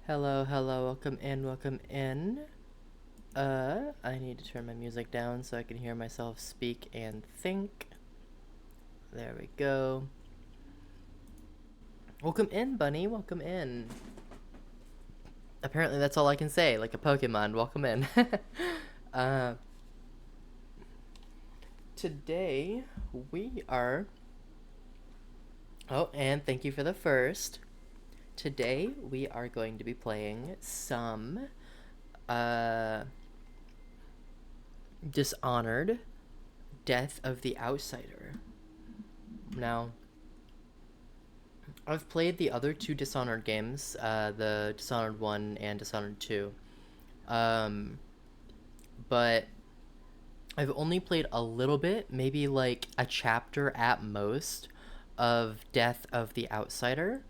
Hello, hello, welcome in, welcome in. I need to turn my music down so I can hear myself speak and think. There we go. Welcome in, bunny, welcome in. Apparently that's all I can say, like a Pokemon, welcome in. uh, Today we are... Oh, and thank you for the first. Today we are going to be playing some, Dishonored, Death of the Outsider. Now, I've played the other two Dishonored games, the Dishonored 1 and Dishonored 2. Um, but I've only played a little bit, maybe like a chapter at most, of Death of the Outsider.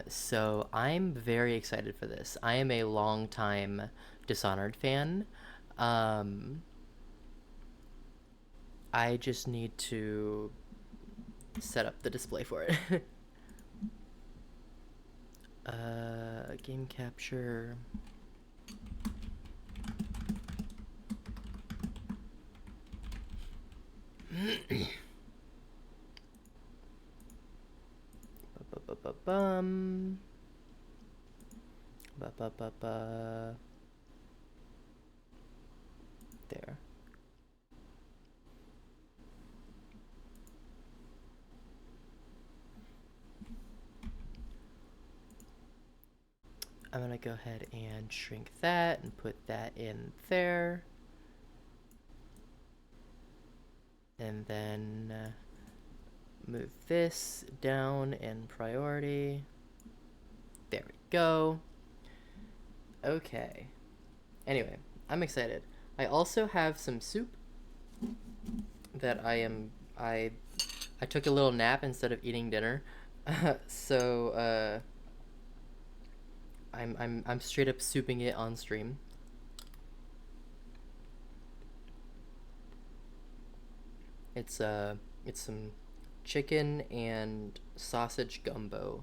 So I'm very excited for this. I am a long-time Dishonored fan. Um, I just need to set up the display for it. Game capture. Ba-ba-ba-bum. Ba-ba-ba-ba. There. I'm gonna go ahead and shrink that and put that in there. And then move this down in priority. There we go. Okay. Anyway, I'm excited. I also have some soup that I took a little nap instead of eating dinner. So I'm straight up souping it on stream. It's some chicken and sausage gumbo.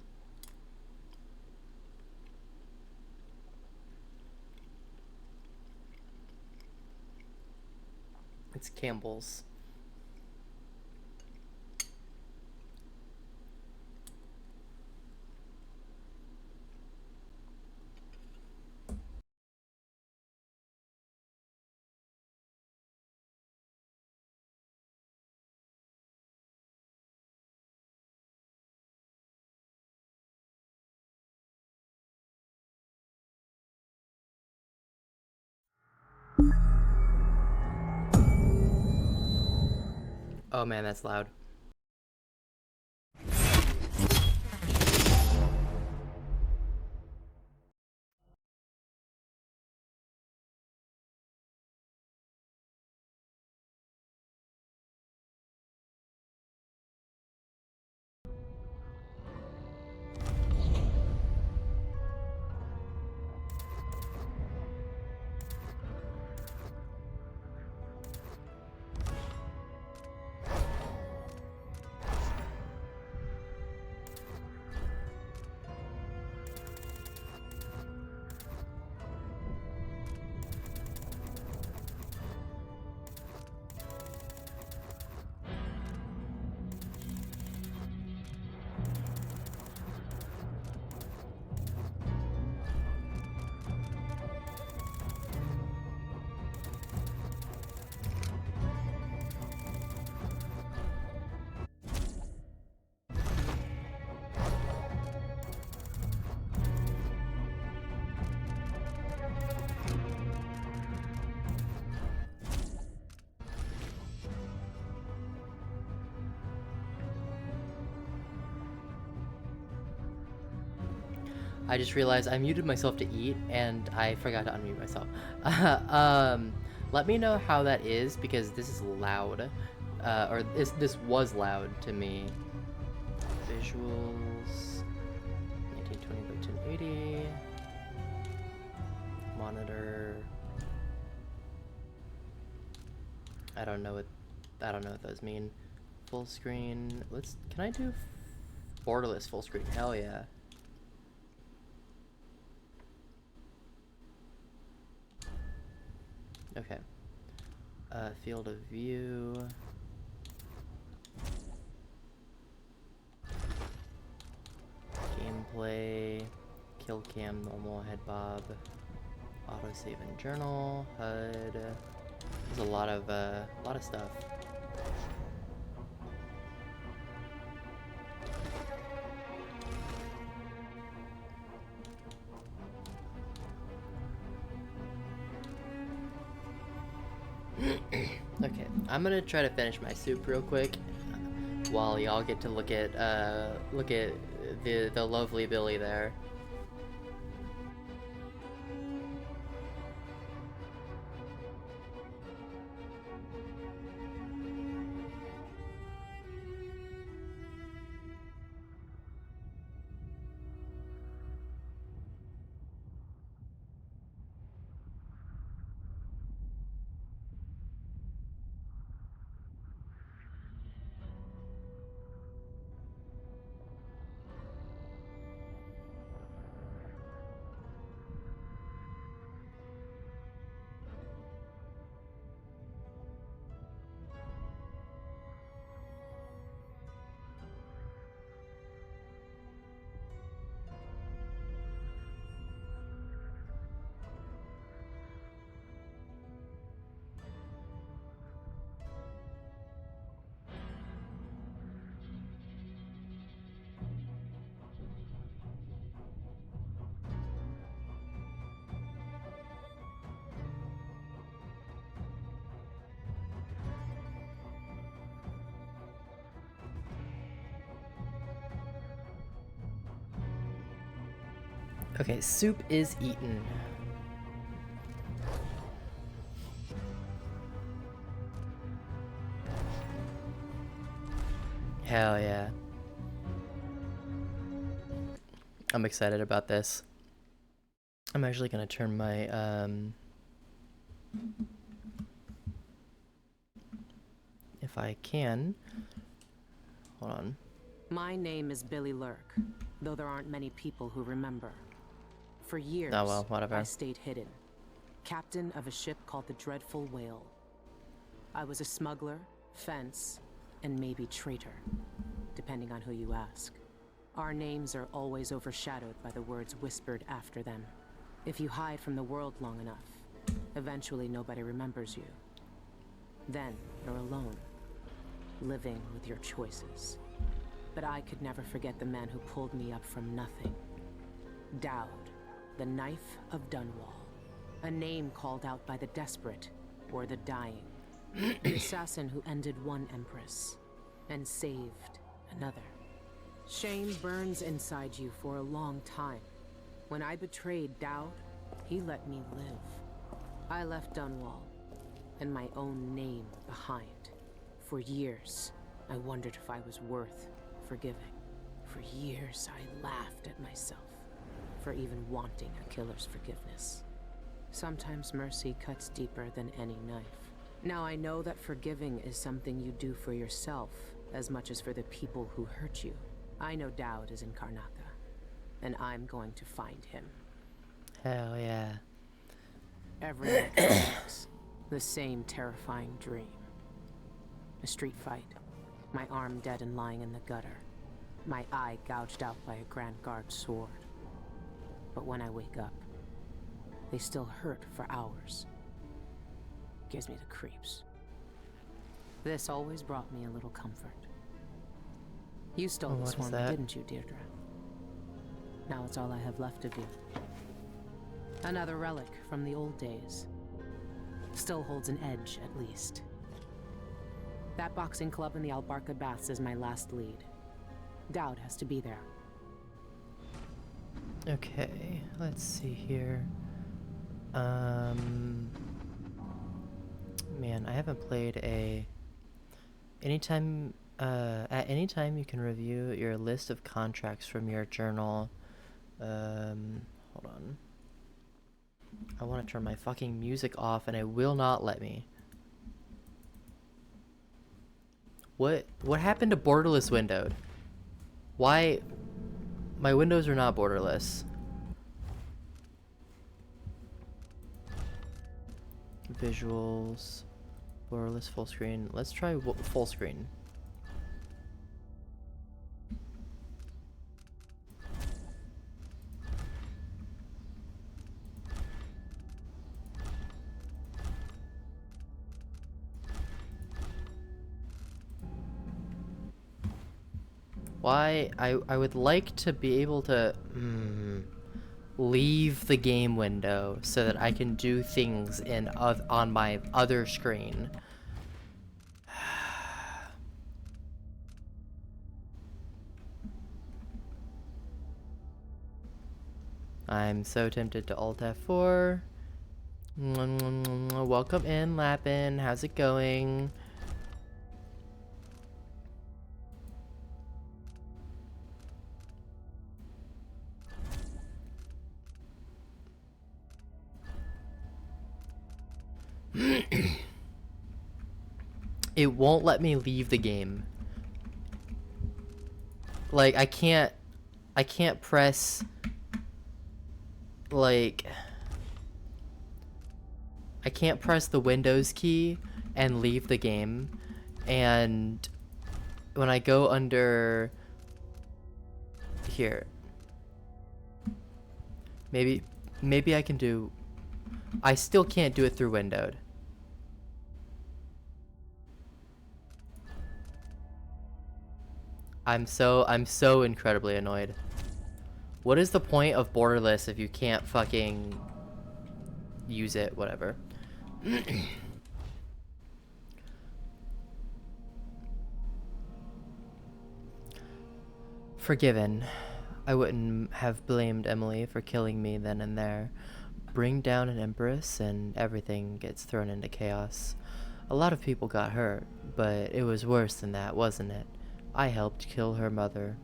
It's Campbell's. Oh man, that's loud. I just realized I muted myself to eat and I forgot to unmute myself. um, Let me know how that is because this is loud, or this was loud to me. Visuals, 1920 by 1080. Monitor. I don't know what those mean. Full screen. Can I do borderless full screen? Hell yeah. Okay. Field of view. Gameplay. Kill cam, normal, head bob. Autosave and journal. HUD. There's a lot of stuff. Okay, I'm gonna try to finish my soup real quick while y'all get to look at the lovely Billy there. Okay, soup is eaten. Hell yeah. I'm excited about this. I'm actually gonna turn my if I can. Hold on. My name is Billy Lurk, though there aren't many people who remember. For years, Oh well, whatever. I stayed hidden, captain of a ship called the Dreadful Whale. I was a smuggler, fence, and maybe traitor, depending on who you ask. Our names are always overshadowed by the words whispered after them. If you hide from the world long enough, eventually nobody remembers you. Then you're alone, living with your choices. But I could never forget the man who pulled me up from nothing. Dowd, the Knife of Dunwall. A name called out by the desperate or the dying. The assassin who ended one empress and saved another. Shame burns inside you for a long time. When I betrayed Dowd, he let me live. I left Dunwall and my own name behind. For years, I wondered if I was worth forgiving. For years, I laughed at myself for even wanting a killer's forgiveness. Sometimes mercy cuts deeper than any knife. Now I know that forgiving is something you do for yourself as much as for the people who hurt you. I know Dowd is in Karnaca, and I'm going to find him. Hell yeah. Every night for 6, the same terrifying dream. A street fight, my arm dead and lying in the gutter, my eye gouged out by a Grand Guard sword. But when I wake up, they still hurt for hours. Gives me the creeps. This always brought me a little comfort. You stole this for me, didn't you, Deirdre? Now it's all I have left of you. Another relic from the old days. Still holds an edge, at least. That boxing club in the Albarca Baths is my last lead. Dowd has to be there. Okay, let's see here. Man, I haven't played a... At any time you can review your list of contracts from your journal. Hold on. I want to turn my fucking music off and it will not let me. What happened to borderless windowed? Why? My windows are not borderless. Visuals. Borderless full screen. Let's try full screen. Why? I would like to be able to leave the game window so that I can do things on my other screen. I'm so tempted to Alt F4. Welcome in, Lapin. How's it going? It won't let me leave the game. Like, I can't press, like, I can't press the Windows key and leave the game. And when I go under here, maybe I can do, I still can't do it through windowed. I'm so incredibly annoyed. What is the point of borderless if you can't fucking use it? Whatever. Forgiven. I wouldn't have blamed Emily for killing me then and there. Bring down an empress and everything gets thrown into chaos. A lot of people got hurt, but it was worse than that, wasn't it? I helped kill her mother.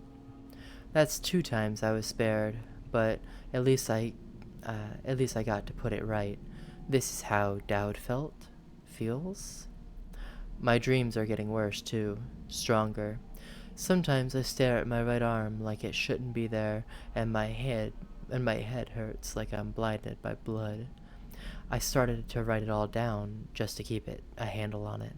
That's 2 times I was spared, but at least I got to put it right. This is how Dowd feels. My dreams are getting worse too, stronger. Sometimes I stare at my right arm like it shouldn't be there, and my head hurts like I'm blinded by blood. I started to write it all down just to keep a handle on it.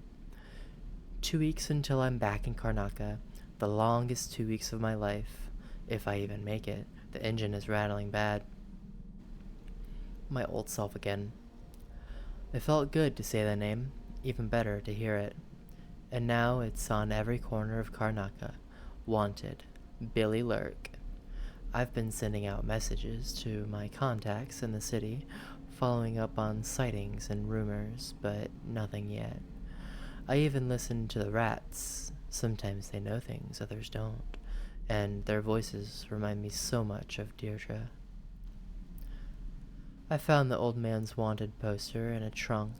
2 weeks until I'm back in Karnaka, the longest 2 weeks of my life, if I even make it. The engine is rattling bad. My old self again. It felt good to say the name, even better to hear it. And now it's on every corner of Karnaka. Wanted. Billy Lurk. I've been sending out messages to my contacts in the city, following up on sightings and rumors, but nothing yet. I even listen to the rats. Sometimes they know things others don't, and their voices remind me so much of Deirdre. I found the old man's wanted poster in a trunk.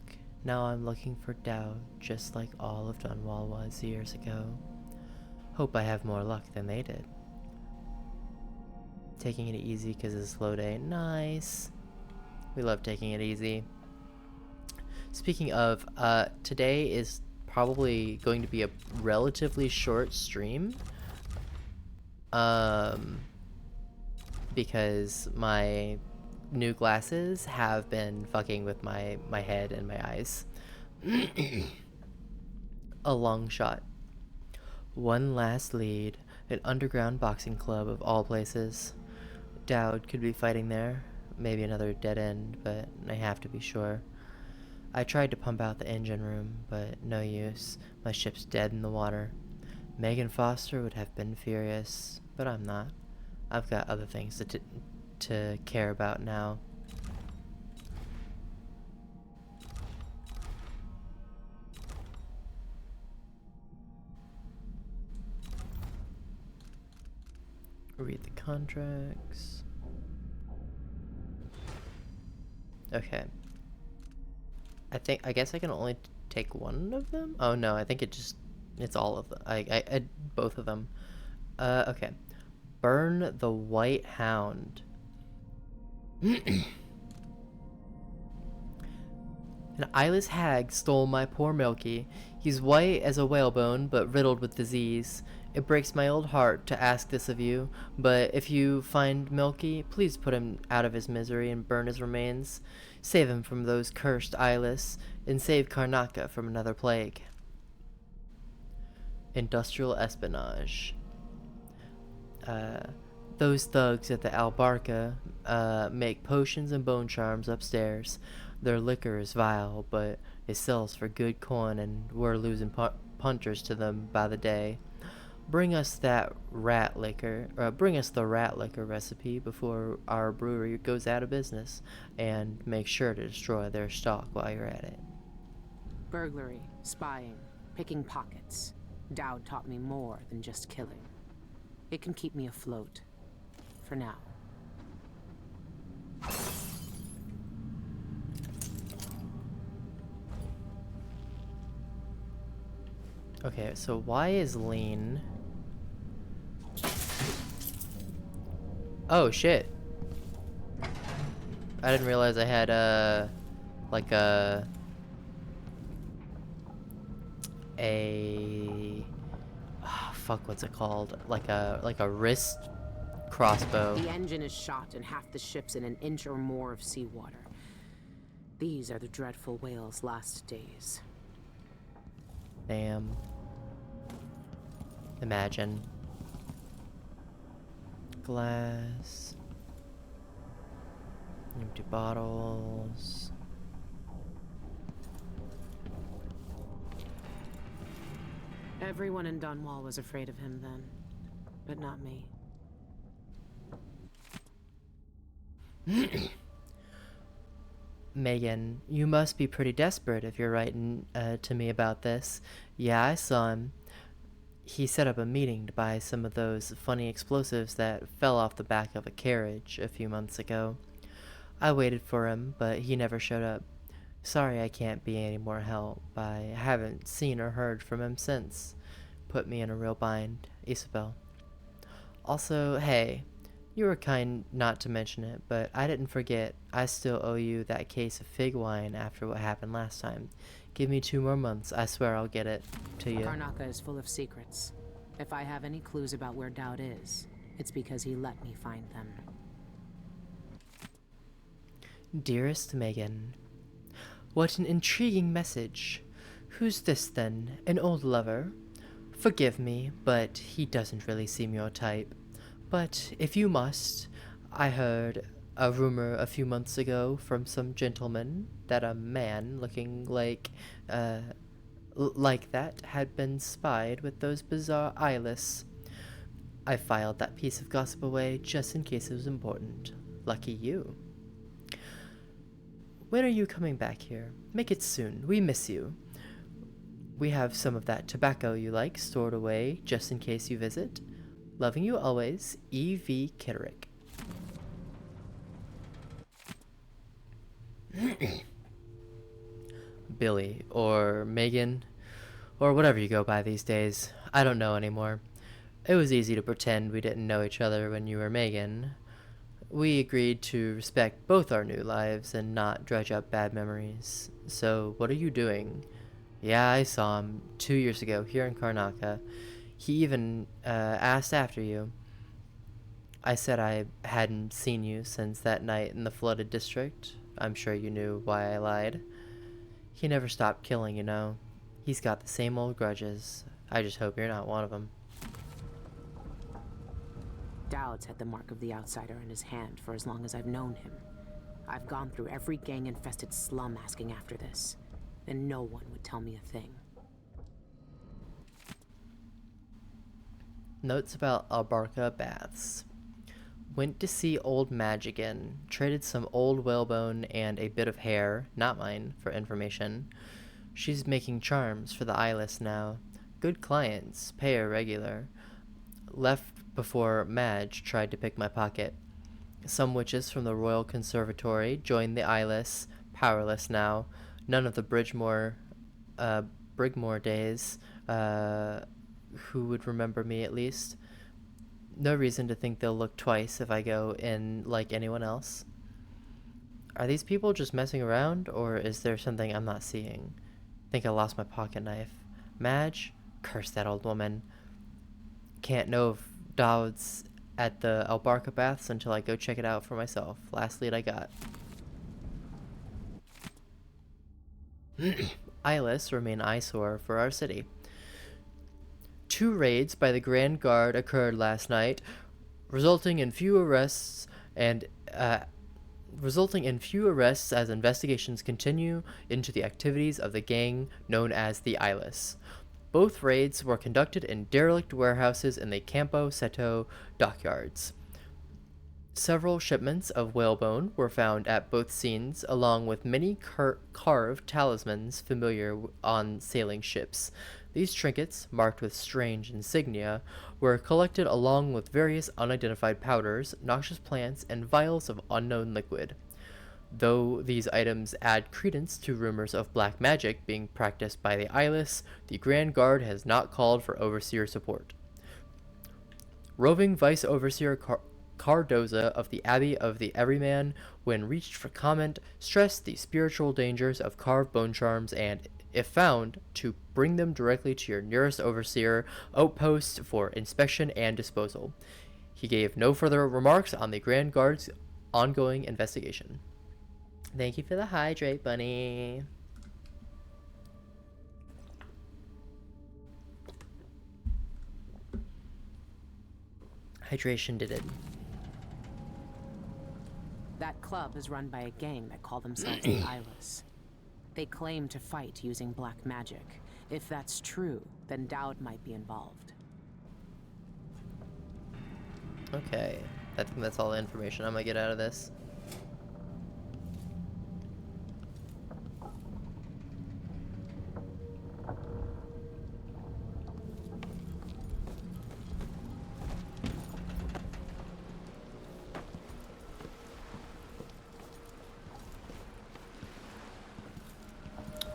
Now I'm looking for Dowd, just like all of Dunwall was years ago. Hope I have more luck than they did. Taking it easy because it's a slow day. Nice. We love taking it easy. Speaking of, today is probably going to be a relatively short stream. Because my new glasses have been fucking with my head and my eyes. A long shot. One last lead. An underground boxing club of all places. Dowd could be fighting there. Maybe another dead end, but I have to be sure. I tried to pump out the engine room, but no use. My ship's dead in the water. Megan Foster would have been furious, but I'm not. I've got other things to care about now. Read the contracts. Okay. I guess I can only take one of them? Oh no, I think it's all of them. I both of them. Okay. Burn the White Hound. An eyeless hag stole my poor Milky. He's white as a whalebone, but riddled with disease. It breaks my old heart to ask this of you, but if you find Milky, please put him out of his misery and burn his remains. Save him from those cursed eyeless, and save Karnaka from another plague. Industrial espionage. Uh, those thugs at the Albarca make potions and bone charms upstairs. Their liquor is vile, but it sells for good coin, and we're losing punters to them by the day. Bring us that rat liquor. Bring us the rat liquor recipe before our brewery goes out of business, and make sure to destroy their stock while you're at it. Burglary, spying, picking pockets. Dowd taught me more than just killing. It can keep me afloat. For now. Okay, so why is Lean... Oh, shit. I didn't realize I had, like a... Oh, fuck, what's it called? Like a wrist crossbow. The engine is shot and half the ship's in an inch or more of seawater. These are the dreadful whale's last days. Damn. Imagine. Glass. Empty bottles. Everyone in Dunwall was afraid of him then, but not me. Megan, you must be pretty desperate if you're writing to me about this. Yeah, I saw him. He set up a meeting to buy some of those funny explosives that fell off the back of a carriage a few months ago. I waited for him, but he never showed up. Sorry I can't be any more help. I haven't seen or heard from him since. Put me in a real bind. Isabel. Also, hey, you were kind not to mention it, but I didn't forget. I still owe you that case of fig wine after what happened last time. Give me 2 more months. I swear I'll get it to you. Karnaka is full of secrets. If I have any clues about where Dowd is, it's because he let me find them. Dearest Megan, what an intriguing message. Who's this then? An old lover? Forgive me, but he doesn't really seem your type. But if you must, I heard a rumor a few months ago from some gentleman that a man looking like that had been spied with those bizarre eyeless. I filed that piece of gossip away just in case it was important. Lucky you. When are you coming back here? Make it soon. We miss you. We have some of that tobacco you like stored away just in case you visit. Loving you always, E.V. Kitterick. Billy, or Megan, or whatever you go by these days. I don't know anymore. It was easy to pretend we didn't know each other when you were Megan. We agreed to respect both our new lives and not dredge up bad memories. So, what are you doing? Yeah, I saw him 2 years ago here in Karnaka. He even asked after you. I said I hadn't seen you since that night in the flooded district. I'm sure you knew why I lied. He never stopped killing, you know. He's got the same old grudges. I just hope you're not one of them. Dowd's had the mark of the outsider in his hand for as long as I've known him. I've gone through every gang-infested slum asking after this, and no one would tell me a thing. Notes about Albarca Baths. Went to see old Madge again. Traded some old whalebone and a bit of hair, not mine, for information. She's making charms for the eyeless now. Good clients, pay her regular. Left before Madge tried to pick my pocket. Some witches from the Royal Conservatory joined the eyeless, powerless now. None of the Brigmore days, who would remember me at least. No reason to think they'll look twice if I go in like anyone else. Are these people just messing around, or is there something I'm not seeing? Think I lost my pocket knife. Madge? Curse that old woman. Can't know if Dowd's at the Albarca Baths until I go check it out for myself. Last lead I got. Eyeless remain eyesore for our city. 2 raids by the Grand Guard occurred last night, resulting in few arrests and as investigations continue into the activities of the gang known as the Eyeless. Both raids were conducted in derelict warehouses in the Campo Seto dockyards. Several shipments of whalebone were found at both scenes, along with many carved talismans familiar on sailing ships. These trinkets, marked with strange insignia, were collected along with various unidentified powders, noxious plants, and vials of unknown liquid. Though these items add credence to rumors of black magic being practiced by the eyeless, the Grand Guard has not called for overseer support. Roving Vice Overseer Cardoza of the Abbey of the Everyman, when reached for comment, stressed the spiritual dangers of carved bone charms and, if found, to bring them directly to your nearest overseer outpost for inspection and disposal. He gave no further remarks on the Grand Guard's ongoing investigation. Thank you for the hydrate, bunny. Hydration did it. That club is run by a gang that call themselves the Eyeless. They claim to fight using black magic. If that's true, then Dowd might be involved. Okay. I think that's all the information I'm gonna get out of this.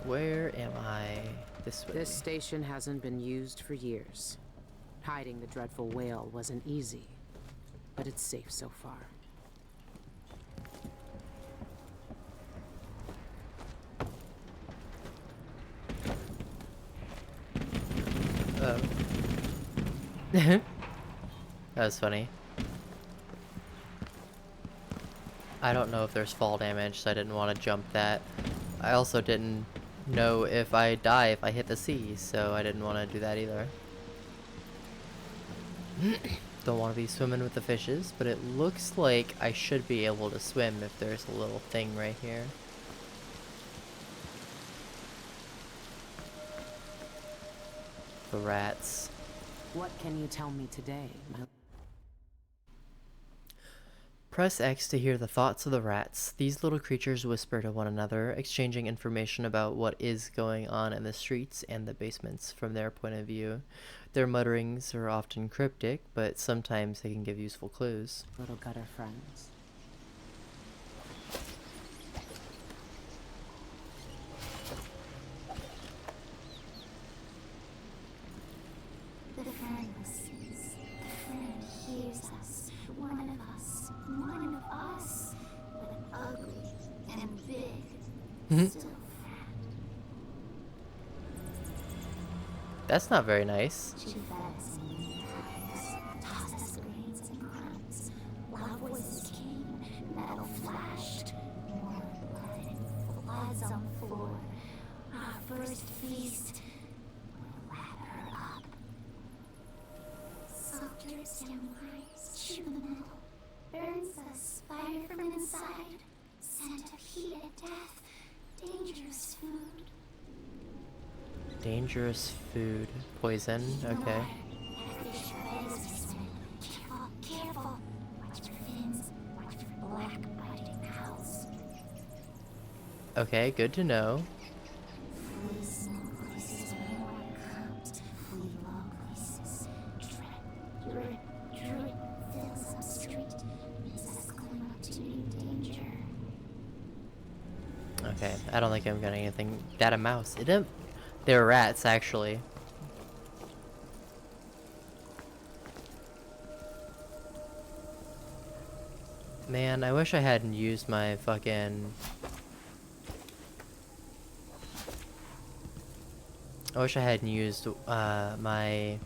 Where am I? This way. This station hasn't been used for years. Hiding the dreadful whale wasn't easy, but it's safe so far. Oh. That was funny. I don't know if there's fall damage, so I didn't want to jump that. I also didn't know if I die if I hit the sea, so I didn't want to do that either. Don't want to be swimming with the fishes, but it looks like I should be able to swim if there's a little thing right here. The rats. What can you tell me today, my... Press X to hear the thoughts of the rats. These little creatures whisper to one another, exchanging information about what is going on in the streets and the basements from their point of view. Their mutterings are often cryptic, but sometimes they can give useful clues. little gutter friends? The friend listens. The friend hears us. One of us, but ugly and big. Still friend. That's not very nice. She fed us in meat pies, tossed us grains and crumbs. Loud voices came, metal flashed, warm blood and floods on the floor. Our first feast will wrap her up. Soft drips down lines, chew the middle. Burns us, fire from inside. Scent of heat and death. Dangerous food. Dangerous food. Poison. Okay. Fish legs we swim. Careful, careful. Watch for fins. Watch for black biting owls. Okay, good to know. Flee small places where no one comes. Flee low places. Druid fills up street. Makes us cling up to new danger. Okay, I don't think I'm getting anything. That a mouse. It didn't. They're rats, actually. Man, I wish I hadn't used my fucking... I wish I hadn't used my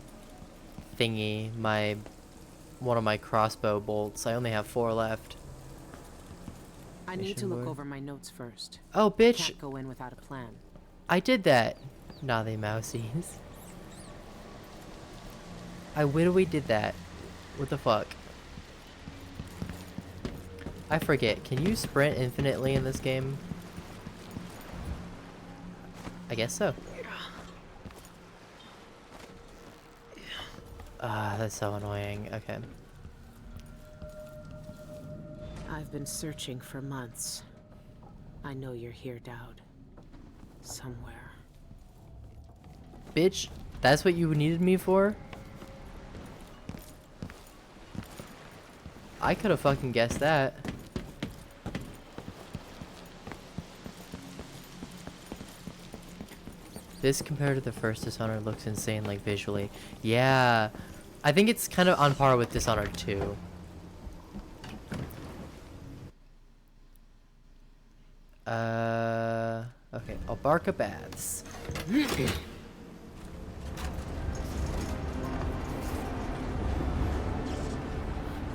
thingy, one of my crossbow bolts. I only have 4 left. I need to Mission look board. over my notes first. Oh, bitch! Can't go in without a plan. I did that! Nah, they mousies. I literally did that. What the fuck? I forget. Can you sprint infinitely in this game? I guess so. Ah, that's so annoying. Okay. I've been searching for months. I know you're here, Dowd. Somewhere. Bitch, that's what you needed me for? I could have fucking guessed that. This compared to the first Dishonored looks insane, like visually. Yeah, I think it's kind of on par with Dishonored 2. Okay, Albarca Baths.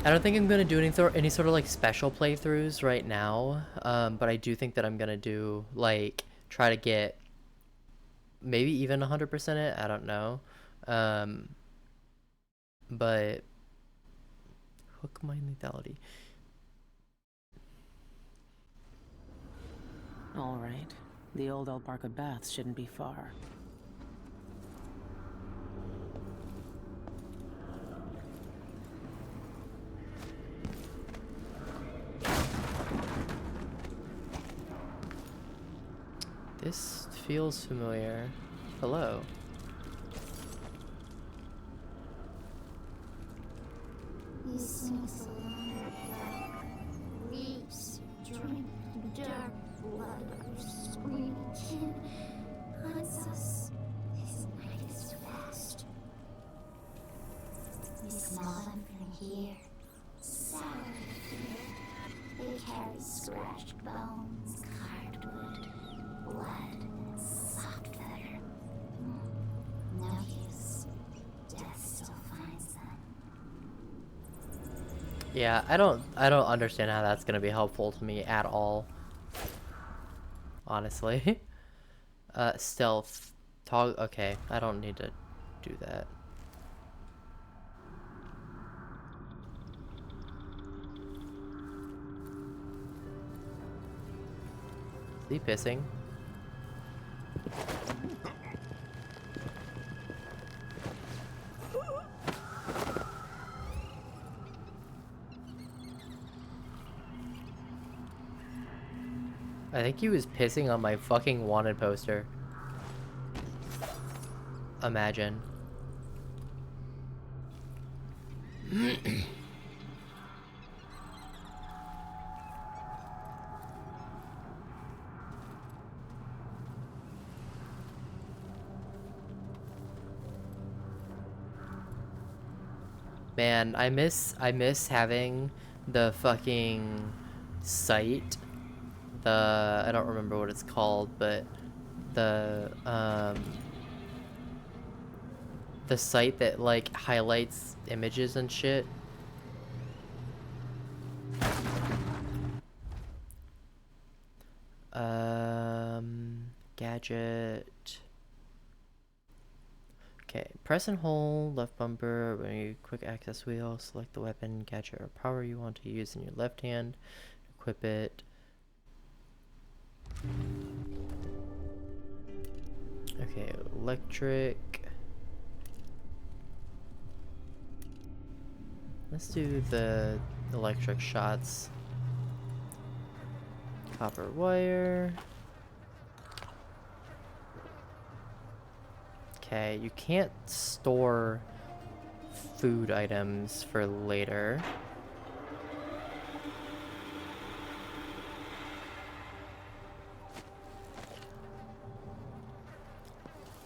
I don't think I'm gonna do any sort of like special playthroughs right now, but I do think that I'm gonna do like try to get maybe even 100% it. I don't know, but hook my lethality. All right. The old Albarca Baths shouldn't be far. This feels familiar. Hello. He sings alone, dark, reeks, drink, dark blood, screaming kin, hunts us. His night is fast. We smell them from here, sour here. They carry scratched bones, carved wood, blood, and soft feather. No use. Death still finds them. Yeah, I don't understand how that's gonna be helpful to me at all. Honestly. Stealth. Okay, I don't need to do that. Is he pissing? I think he was pissing on my fucking wanted poster. Imagine. Man, I miss having the fucking site. I don't remember what it's called, but the site that like highlights images and shit. Gadget. Okay, press and hold left bumper when you quick access wheel, select the weapon, gadget, or power you want to use in your left hand, equip it. Okay, electric. Let's do the electric shots. Copper wire. Okay, you can't store food items for later.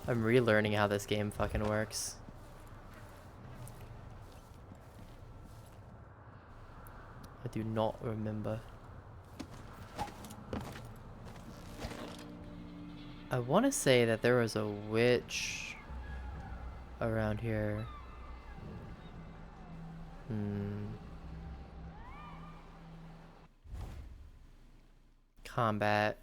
I'm relearning how this game fucking works. do not remember. I want to say that there was a witch around here. Combat.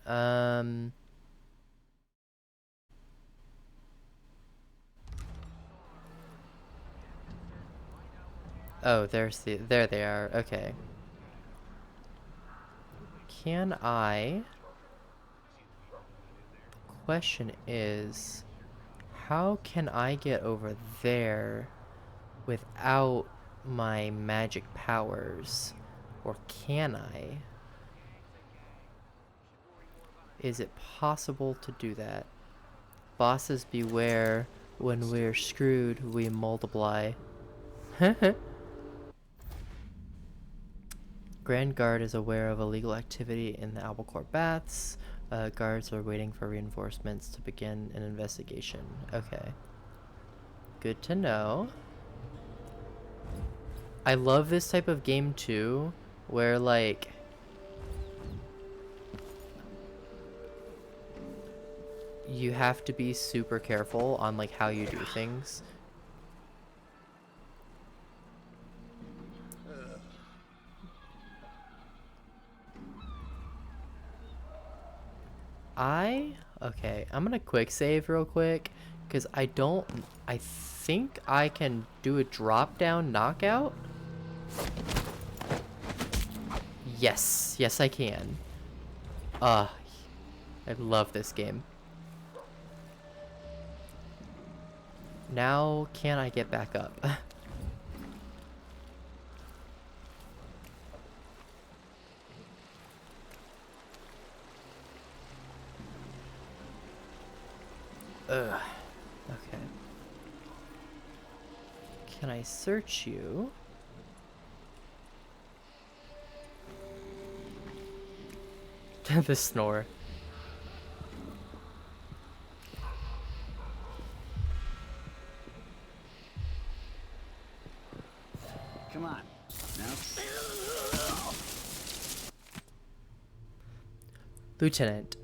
Oh, there they are. Okay. Can I? The question is, how can I get over there without my magic powers? Or can I? Is it possible to do that? Bosses beware, when we're screwed, we multiply. Grand Guard is aware of illegal activity in the Albacore Baths. Guards are waiting for reinforcements to begin an investigation. Okay. Good to know. I love this type of game too, where like you have to be super careful on like how you do things. Okay, I'm gonna quick save real quick because I think I can do a drop down knockout. Yes, I can. I love this game. Now, can I get back up? Ugh. Okay. Can I search you? The snore. Come on. Now. Lieutenant,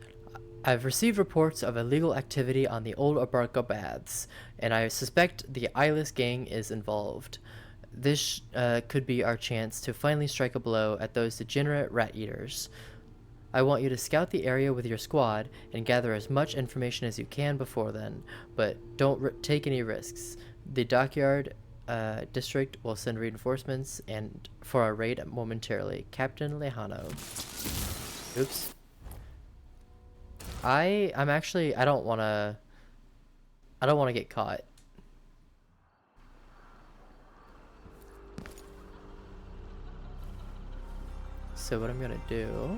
I've received reports of illegal activity on the old Abarca Baths, and I suspect the Eyeless gang is involved. This could be our chance to finally strike a blow at those degenerate rat-eaters. I want you to scout the area with your squad and gather as much information as you can before then, but don't take any risks. The dockyard district will send reinforcements and for our raid momentarily. Captain Lejano. Oops. I'm actually I don't wanna get caught. So what I'm gonna do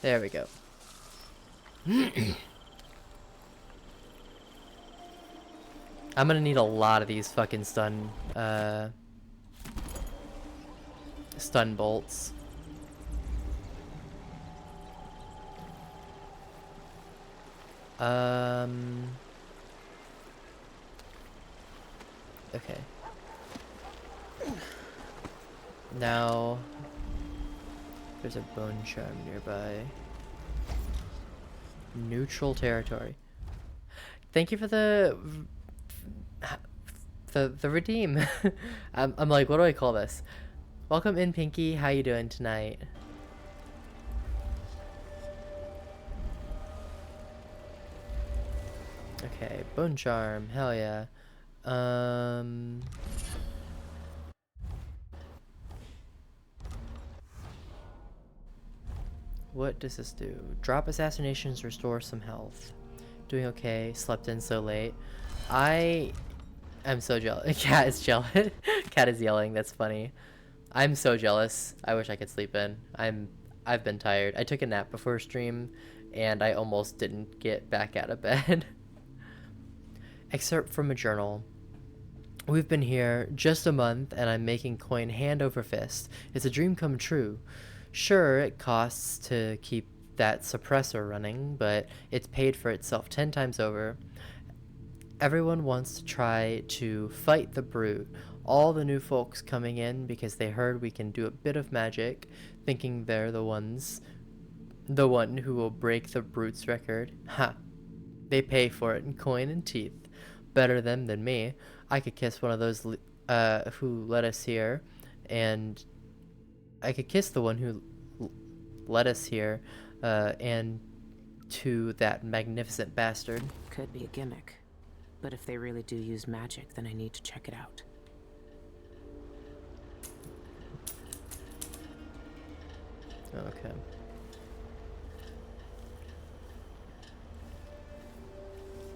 there we go. I'm gonna need a lot of these fucking stun bolts. Okay. Now there's a bone charm nearby. Neutral territory. Thank you for the redeem. I'm like, what do I call this? Welcome in, Pinky. How you doing tonight? Okay, bone charm. Hell yeah. What does this do? Drop assassinations, restore some health. Doing okay. Slept in so late. I am so jealous. Cat is jealous. Cat is yelling. That's funny. I'm so jealous. I wish I could sleep in. I've been tired. I took a nap before stream, and I almost didn't get back out of bed. Excerpt from a journal. We've been here just a month, and I'm making coin hand over fist. It's a dream come true. Sure, it costs to keep that suppressor running, but it's paid for itself 10 times over. Everyone wants to try to fight the brute. All the new folks coming in because they heard we can do a bit of magic, thinking they're the one who will break the brute's record. Ha! They pay for it in coin and teeth. Better them than me. I could kiss one of those who let us here, and I could kiss the one who led us here, and to that magnificent bastard. Could be a gimmick. But if they really do use magic, then I need to check it out. Okay.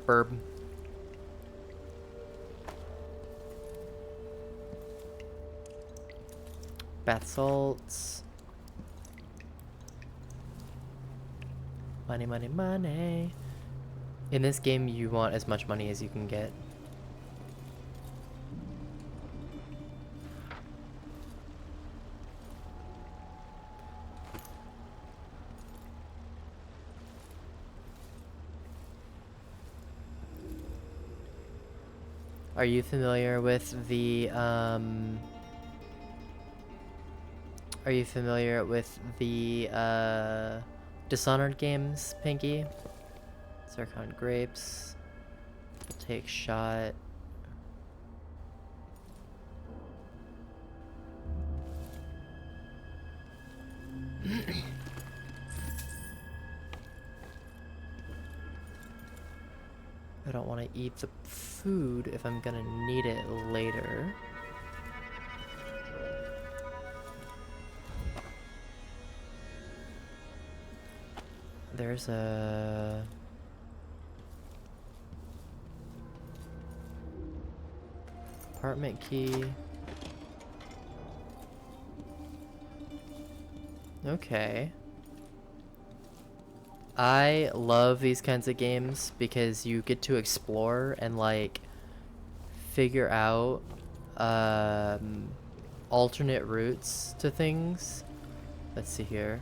Burb. Bath salts. Money, money, money. In this game, you want as much money as you can get. Are you familiar with the Dishonored games, Pinky? Zircon grapes. We'll take shot. I don't want to eat the food if I'm gonna need it later. There's a... apartment key. Okay. I love these kinds of games because you get to explore and like figure out alternate routes to things. Let's see here.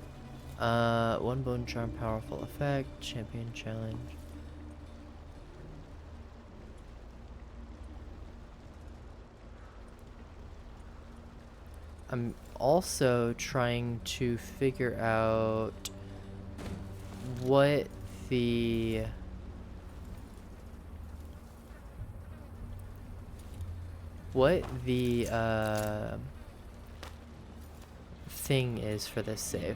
One bone charm, powerful effect, champion challenge. I'm also trying to figure out what the thing is for this save.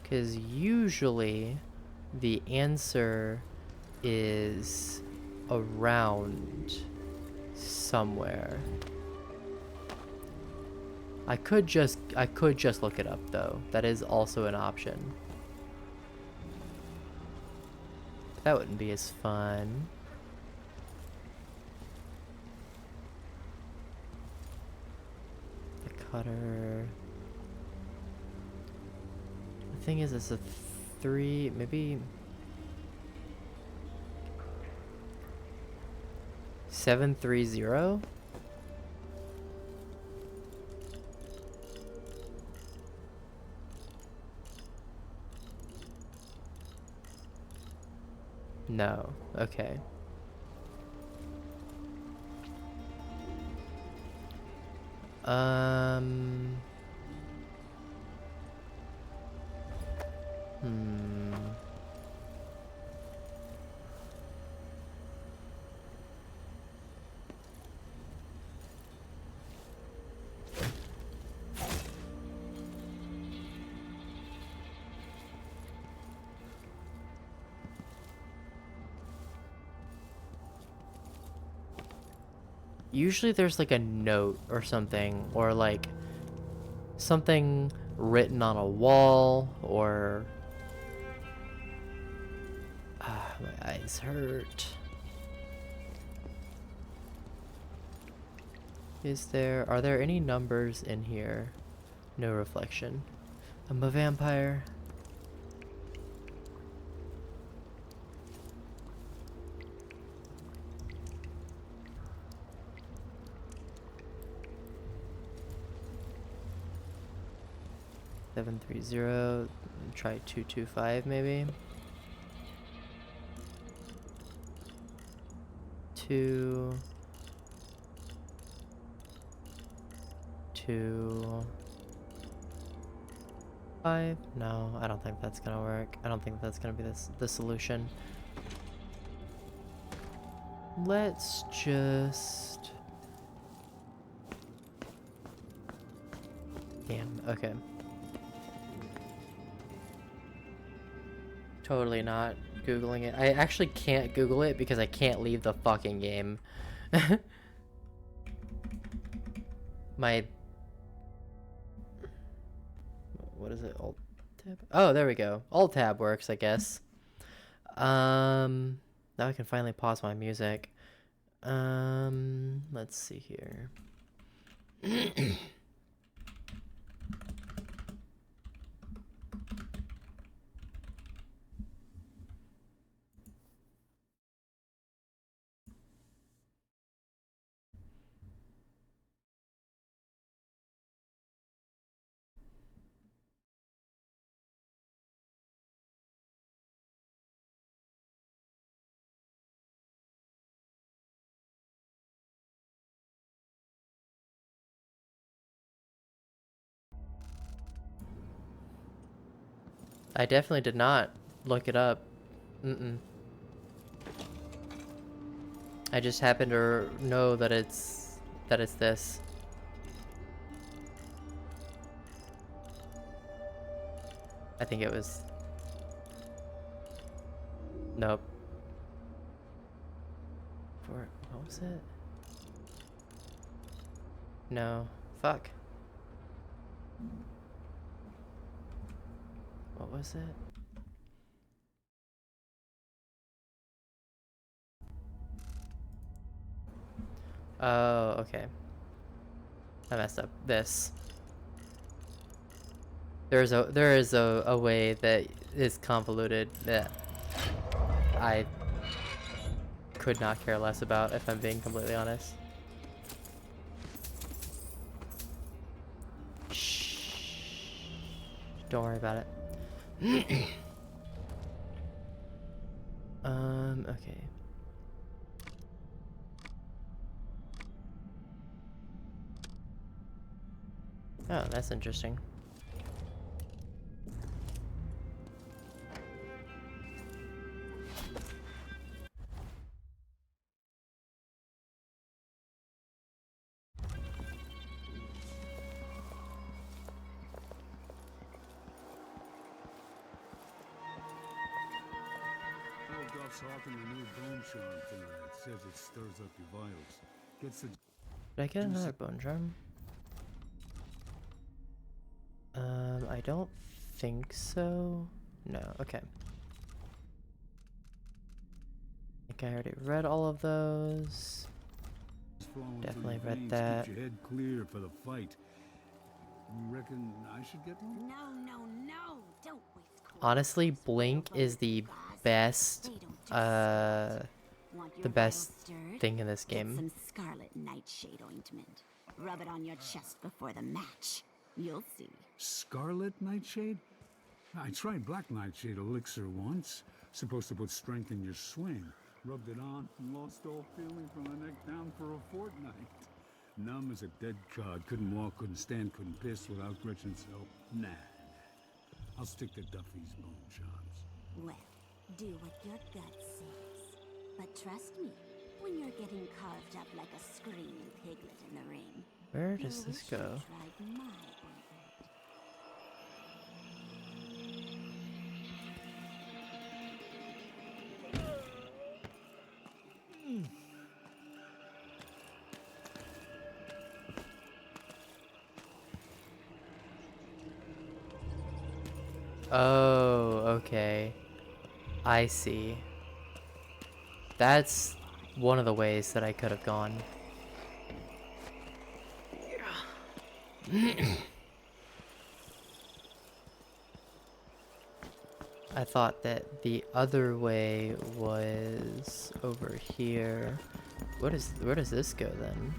Because usually the answer is around somewhere. I could just look it up though. That is also an option. That wouldn't be as fun. The cutter. The thing is, it's a 3, maybe 730. No. Okay. Usually there's like a note or something, or like something written on a wall, or my eyes hurt. Are there any numbers in here? No reflection. I'm a vampire. 730. Try 225 maybe. 2 2 5. No, I don't think that's gonna work. I don't think that's gonna be the solution. Let's just... Damn, okay. Totally not Googling it. I actually can't Google it because I can't leave the fucking game. My... What is it? Alt tab? Oh, there we go. Alt tab works, I guess. Now I can finally pause my music. Let's see here. I definitely did not look it up. I just happen to know that it's this. I think it was... Nope. What was it? No. Fuck. What was it? Oh, okay. I messed up. This. There is a way that is convoluted that I could not care less about, if I'm being completely honest. Shh. Don't worry about it. Okay. Oh, that's interesting. Talking the new bone charm thing that says it stirs up your vitals. Gets the... Did I get another bone charm? I don't think so. No, okay. I think I already read all of those. Definitely read that. Keep your head clear for the fight. You reckon I should get one? No, don't waste. Honestly, Blink is the best, the best thing in this game. Get some scarlet nightshade ointment. Rub it on your chest before the match. You'll see. Scarlet nightshade? I tried black nightshade elixir once. Supposed to put strength in your swing. Rubbed it on and lost all feeling from the neck down for a fortnight. Numb as a dead cod. Couldn't walk, couldn't stand, couldn't piss without Gretchen's help. Nah. I'll stick to Duffy's bone charms. Well, do what your gut says. But trust me, when you're getting carved up like a screaming piglet in the ring. Where does this go? Tried my ointment. Oh, okay. I see. That's one of the ways that I could have gone. I thought that the other way was over here. Where does this go then?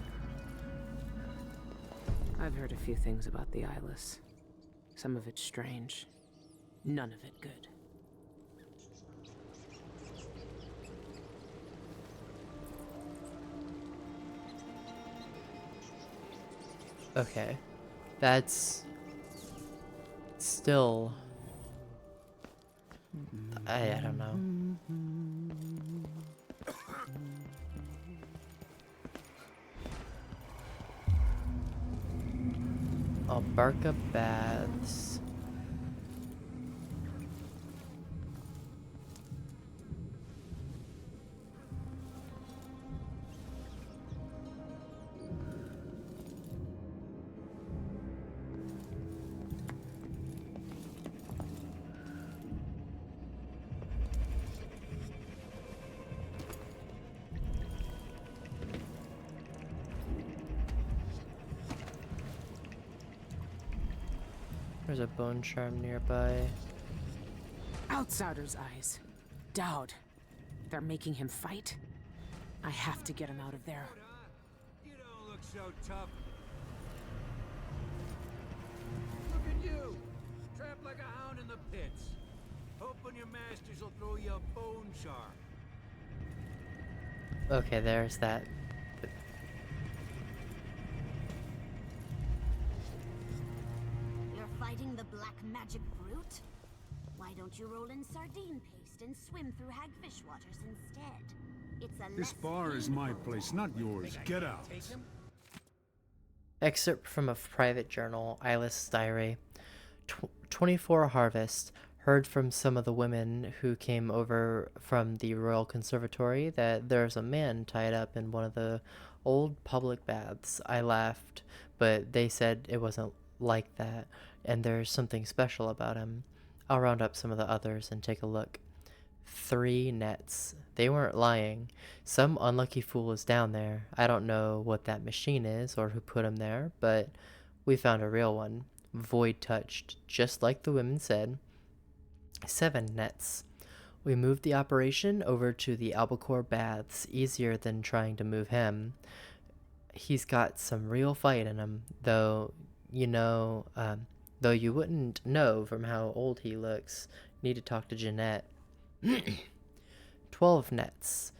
I've heard a few things about the Eyeless. Some of it strange. None of it good. Okay. That's still I don't know. Albarca Baths. There's a bone charm nearby. Outsider's eyes. Dowd. They're making him fight? I have to get him out of there. You don't look so tough. Look at you, trapped like a hound in the pits. Hoping your masters will throw you a bone charm. Okay, there's that. You're fighting the black magic brute? Why don't you roll in sardine paste and swim through hagfish waters instead? It's a This less bar is my painful place, death. not yours. Get out. Excerpt from a private journal, Eyeless Diary. 24 Harvest. Heard from some of the women who came over from the Royal Conservatory that there's a man tied up in one of the old public baths. I laughed, but they said it wasn't like that, and there's something special about him. I'll round up some of the others and take a look. 3 nets. They weren't lying. Some unlucky fool is down there. I don't know what that machine is or who put him there, but we found a real one. Void touched, just like the women said. 7 nets. We moved the operation over to the Albacore Baths, easier than trying to move him. He's got some real fight in him, though though you wouldn't know from how old he looks. Need to talk to Jeanette. 12 nets.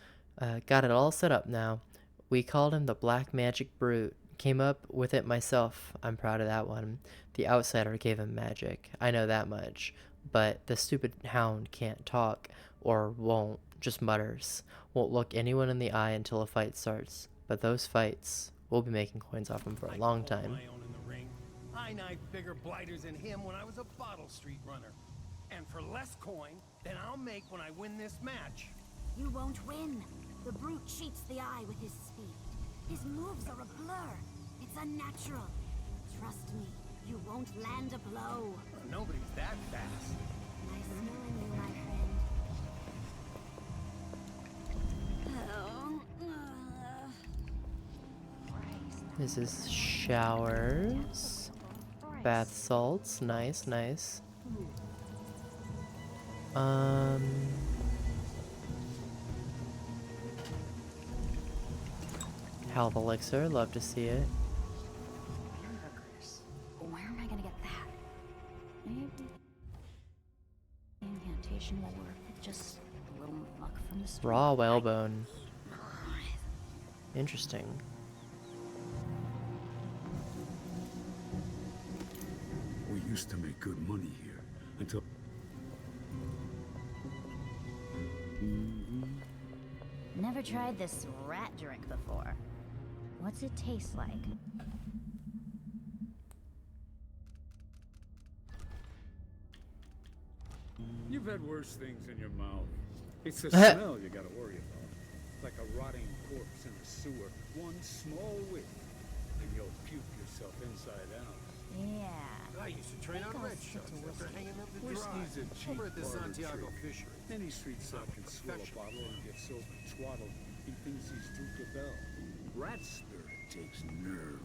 Got it all set up now. We called him the Black Magic Brute. Came up with it myself. I'm proud of that one. The outsider gave him magic. I know that much. But the stupid hound can't talk, or won't, just mutters. Won't look anyone in the eye until a fight starts. But those fights, we'll be making coins off them for a long time. My own in the ring. I knifed bigger blighters than him when I was a bottle street runner. And for less coin than I'll make when I win this match. You won't win. The brute cheats the eye with his speed. His moves are a blur. It's unnatural. Trust me, you won't land a blow. Nobody's that fast. Nice knowing you, my friend. This is showers. Bath salts. Nice, nice. Health elixir. Love to see it. Hamburgers. Where am I gonna get that? Maybe incantation will work with just a little muck from the street. Raw whalebone. Interesting. We used to make good money here until. Never tried this rat drink before. What's it taste like? You've had worse things in your mouth. It's the smell you gotta worry about. Like a rotting corpse in a sewer. One small whiff, and you'll puke yourself inside out. Yeah. I used to train on Think I'll red stick sharks to after whiskey. hanging up the Whiskey's a dry cheap over at the barber Santiago trick. fishery. Any street side can swill a bottle and get so twaddled he thinks he's Duke of Bell. Rat spirit takes nerve.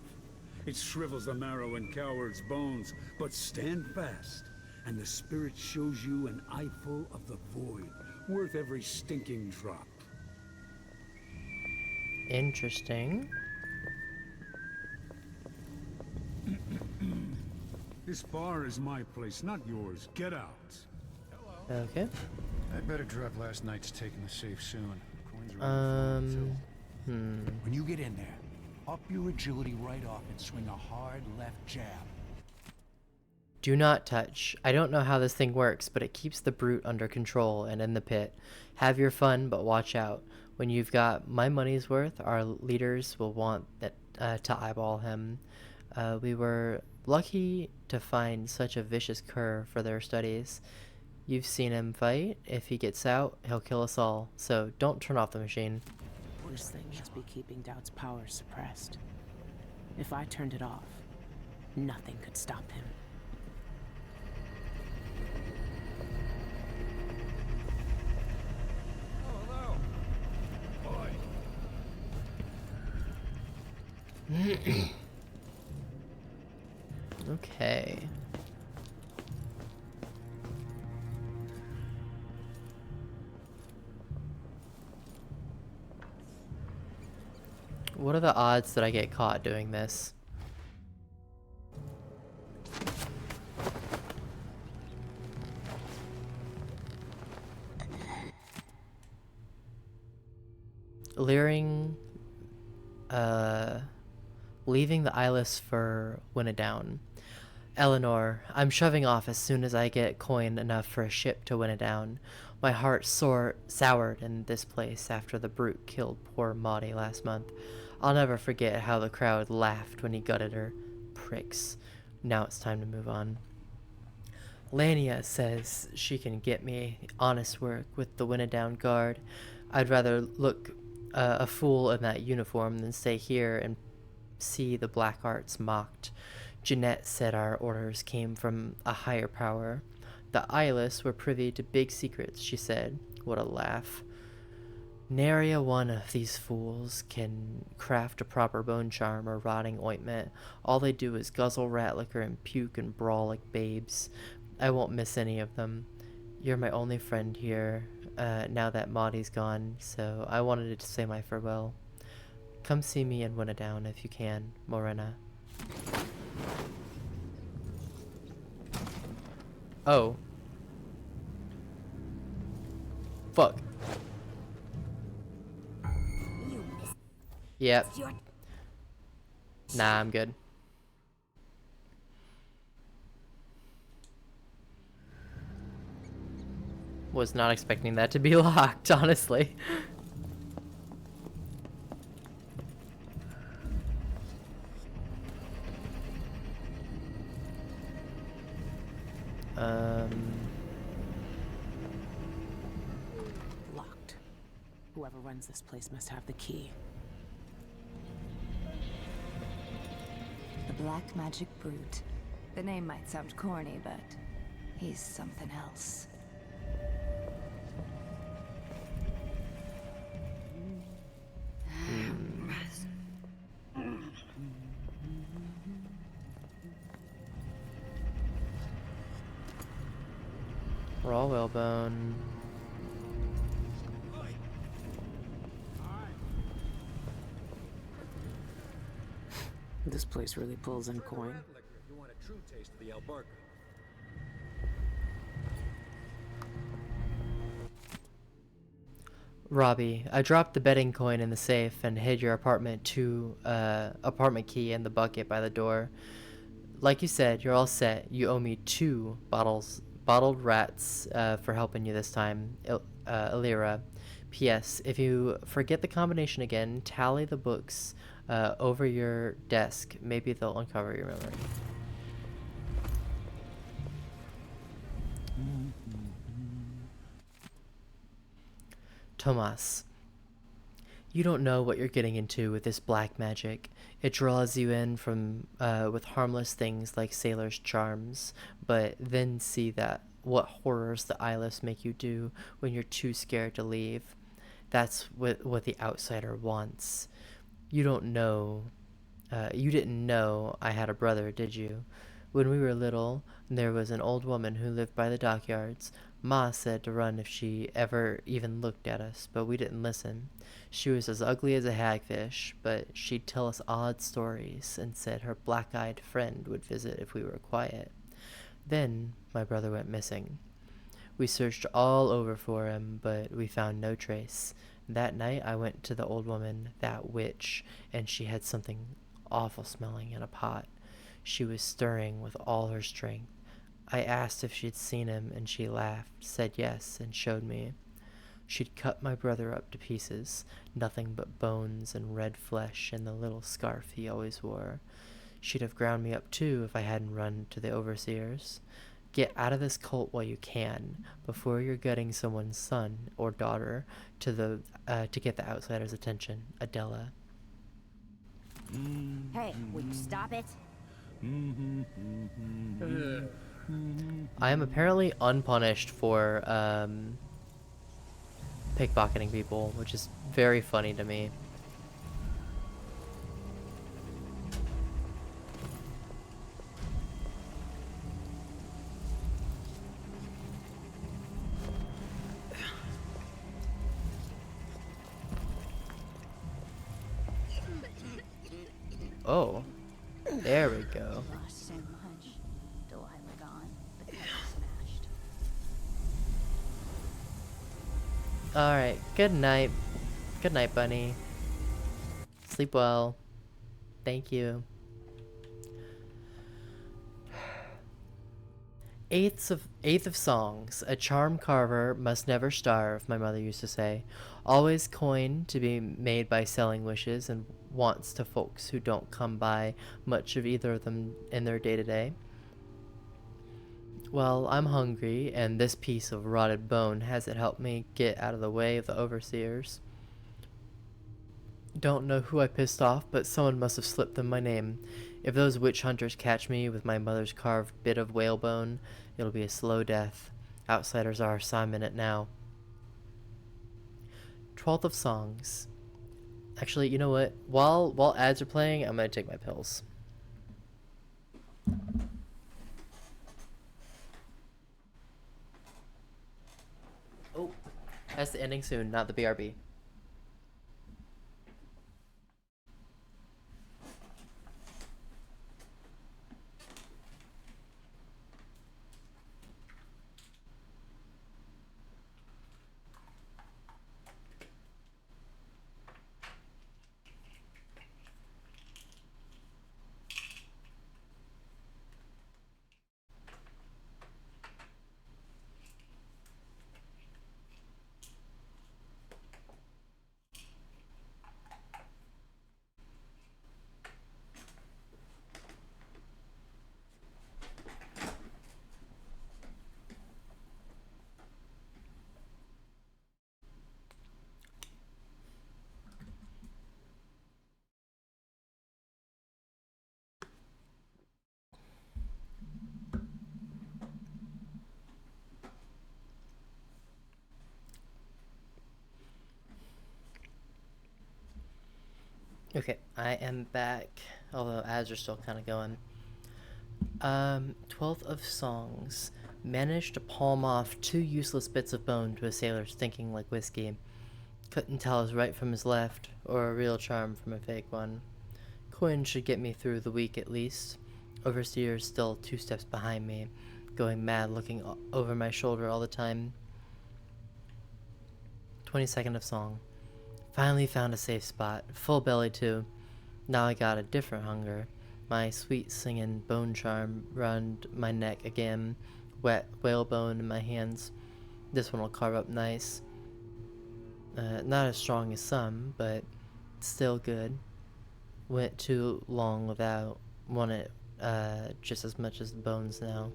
It shrivels the marrow in cowards' bones, but stand fast, and the spirit shows you an eyeful of the void, worth every stinking drop. Interesting. This bar is my place, not yours. Get out. Okay. I'd better drop last night's taking the safe soon. Coins are on the floor, too. When you get in there, up your agility right off and swing a hard left jab. Do not touch. I don't know how this thing works, but it keeps the brute under control and in the pit. Have your fun, but watch out. When you've got my money's worth, our leaders will want to eyeball him. We were lucky to find such a vicious cur for their studies. You've seen him fight. If he gets out, he'll kill us all. So don't turn off the machine. This thing must be keeping Doubt's power suppressed. If I turned it off, nothing could stop him. Oh, hello. Boy. Okay. What are the odds that I get caught doing this? Leaving the eyeless for Winnedown. Eleanor, I'm shoving off as soon as I get coin enough for a ship to Winnedown. My heart soured in this place after the brute killed poor Maudie last month. I'll never forget how the crowd laughed when he gutted her. Pricks. Now it's time to move on. Lania says she can get me honest work with the Winnedown Guard. I'd rather look a fool in that uniform than stay here and see the black arts mocked. Jeanette said our orders came from a higher power. The eyeless were privy to big secrets, she said. What a laugh. Nary a one of these fools can craft a proper bone charm or rotting ointment. All they do is guzzle rat liquor and puke and brawl like babes. I won't miss any of them. You're my only friend here, now that Maudie's gone, so I wanted to say my farewell. Come see me in Winnedown if you can, Morena. Oh. Fuck. You missed Yep. your... Nah, I'm good. Was not expecting that to be locked, honestly. Locked. Whoever runs this place must have the key. The Black Magic Brute. The name might sound corny, but he's something else. Raw whalebone. This place really pulls in coin. If you want a true taste of the Albarca. Robbie, I dropped the betting coin in the safe and hid your apartment key in the bucket by the door. Like you said, you're all set. You owe me 2 bottled rats for helping you this time, Illyra. P.S. If you forget the combination again, tally the books over your desk. Maybe they'll uncover your memory. Tomas, you don't know what you're getting into with this black magic. It draws you in from with harmless things like sailor's charms, but then see that what horrors the eyeless make you do when you're too scared to leave. That's what the outsider wants. You didn't know I had a brother, did you? When we were little, there was an old woman who lived by the dockyards. Ma said to run if she ever even looked at us, but we didn't listen. She was as ugly as a hagfish, but she'd tell us odd stories and said her black-eyed friend would visit if we were quiet. Then my brother went missing. We searched all over for him, but we found no trace. That night I went to the old woman, that witch, and she had something awful smelling in a pot. She was stirring with all her strength. I asked if she'd seen him, and she laughed, said yes, and showed me. She'd cut my brother up to pieces, nothing but bones and red flesh and the little scarf he always wore. She'd have ground me up too if I hadn't run to the overseers. Get out of this cult while you can, before you're getting someone's son or daughter to get the outsiders' attention. Adela. Hey, will you stop it? I am apparently unpunished for pickpocketing people, which is very funny to me. Oh, there we go. Lost so much. Delilah gone. The cover smashed. Alright, good night. Good night, bunny. Sleep well. Thank you. Eighth of songs. A charm carver must never starve, my mother used to say. Always coin to be made by selling wishes and wants to folks who don't come by much of either of them in their day-to-day. Well, I'm hungry, and this piece of rotted bone hasn't helped me get out of the way of the overseers. Don't know who I pissed off, but someone must have slipped them my name. If those witch hunters catch me with my mother's carved bit of whalebone, it'll be a slow death. Outsiders are assignment it now. 12th of songs. Actually, you know what? While ads are playing, I'm gonna take my pills. Oh, that's the ending soon, not the BRB. Okay, I am back, although ads are still kind of going. 12th of songs. Managed to palm off 2 useless bits of bone to a sailor's thinking like whiskey. Couldn't tell his right from his left, or a real charm from a fake one. Coin should get me through the week at least. Overseer's still 2 steps behind me, going mad looking over my shoulder all the time. 22nd of song. Finally found a safe spot, full belly too. Now I got a different hunger. My sweet singing bone charm round my neck again, wet whalebone in my hands. This one will carve up nice. Not as strong as some, but still good. Went too long without. Want it just as much as the bones now.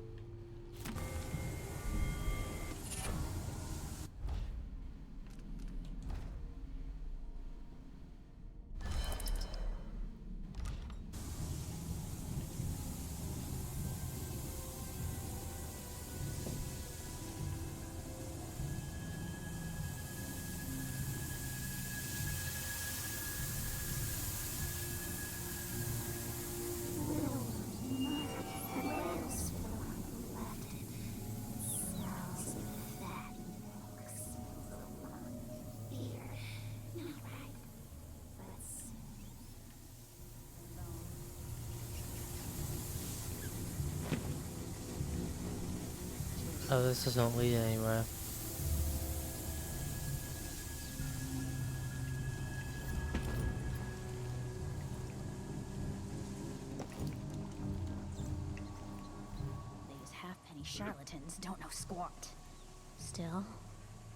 Oh, this doesn't lead anywhere. These halfpenny charlatans don't know squat. Still,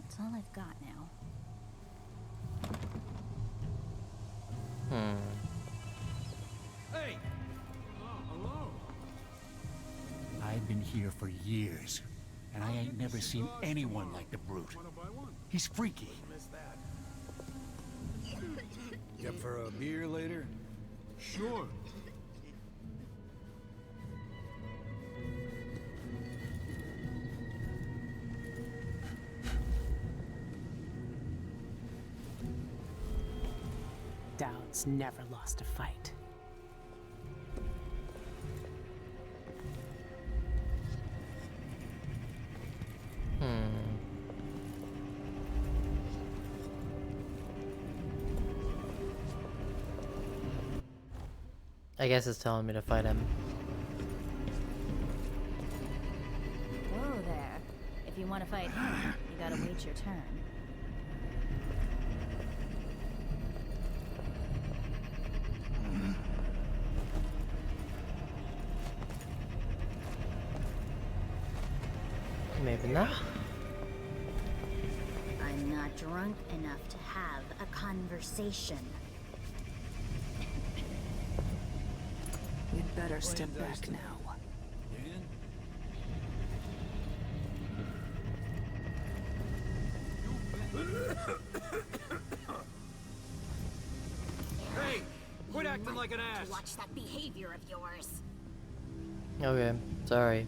that's all I've got now. Hey! Hello. I've been here for years, and I ain't never seen anyone like the brute. Wanna buy one? He's freaky. You up for a beer later? Sure. Dowd's never lost a fight. I guess it's telling me to fight him. Whoa there. If you want to fight him, you gotta wait your turn. Maybe not. I'm not drunk enough to have a conversation. You'd better step back now. Dan? Hey! Quit acting like an ass! Watch that behavior of yours. Okay, sorry.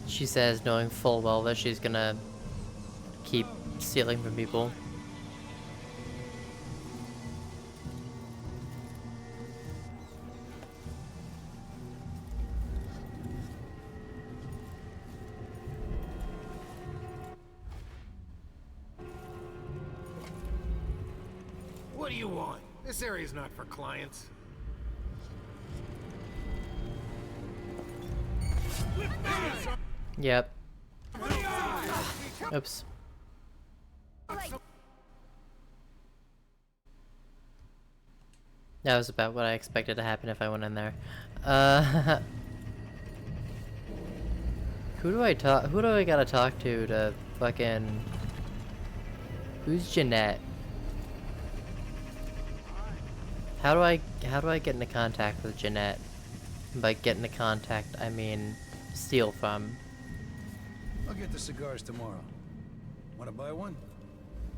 She says, knowing full well that she's gonna keep stealing from people. What do you want? This area's not for clients. Yep. Oops. That was about what I expected to happen if I went in there. Who do I gotta talk to fucking... Who's Jeanette? How do I get into contact with Jeanette? By get into contact, I mean steal from. I'll get the cigars tomorrow. Wanna buy one?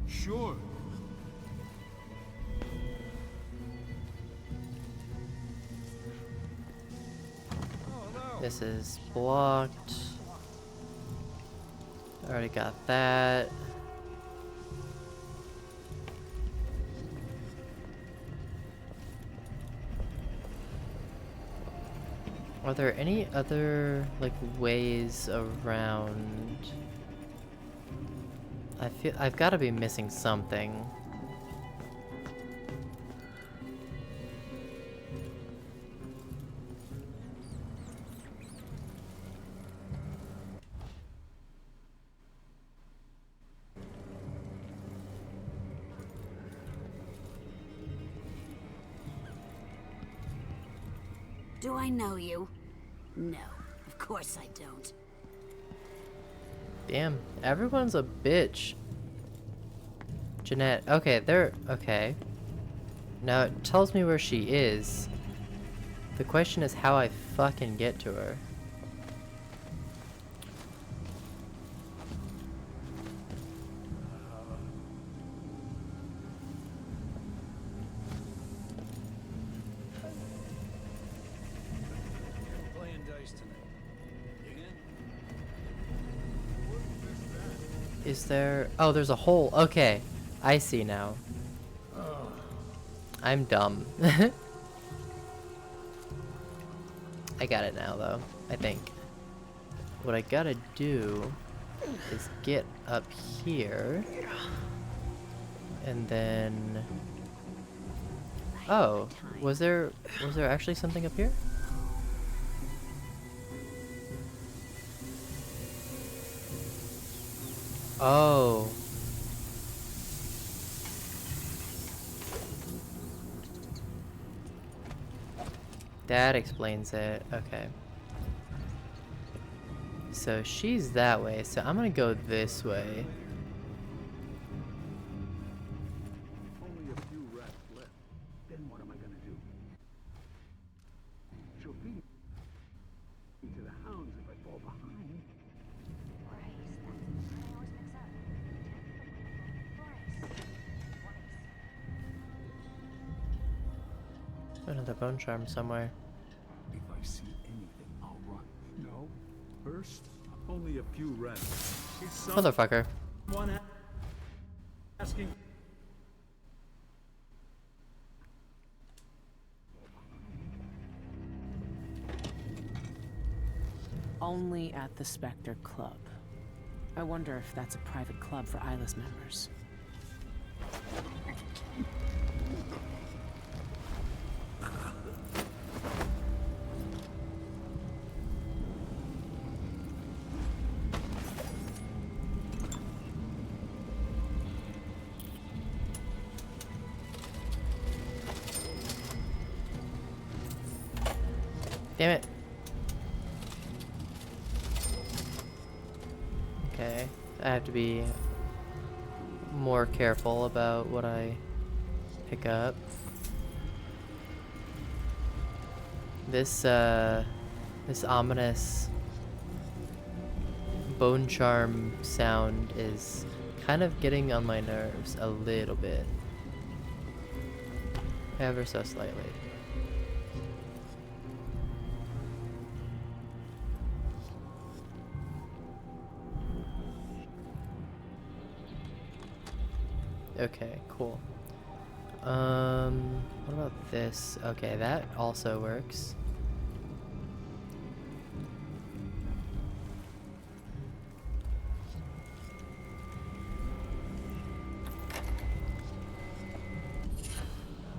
Sure. This is blocked. Already got that. Are there any other, like, ways around? I feel I've got to be missing something. Do I know you? No, of course I don't. Damn, everyone's a bitch. Jeanette, okay, okay. Now it tells me where she is. The question is how I fucking get to her. Playing dice tonight. Dan? Is there... Oh, there's a hole. Okay, I see now. I'm dumb. I got it now, though, I think. What I gotta do is get up here. And then... Oh, was there actually something up here? Oh. That explains it. Okay. So she's that way, so I'm gonna go this way. Only a few rats left. Then what am I gonna do? She'll feed me to the hounds if I fall behind. Another bone charm somewhere. If I see anything, I'll run. No. First, only a few rats. Is Motherfucker. someone asking? Only at the Spectre Club. I wonder if that's a private club for Eyeless members. Damn it. Okay. I have to be more careful about what I pick up. This ominous bone charm sound is kind of getting on my nerves a little bit. Ever so slightly. Okay, cool. What about this? Okay, that also works.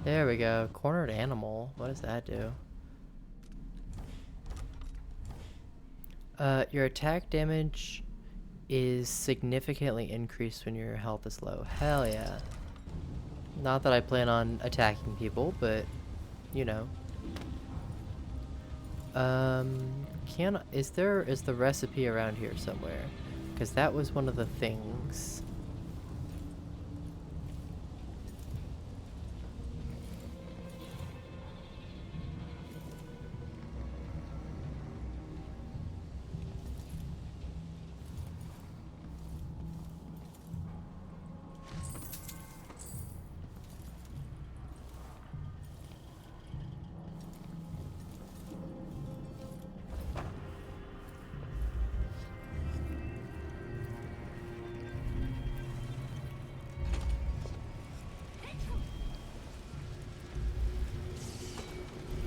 There we go. Cornered animal. What does that do? Your attack damage is significantly increased when your health is low. Hell yeah. Not that I plan on attacking people, but you know. Is the recipe around here somewhere? Because that was one of the things.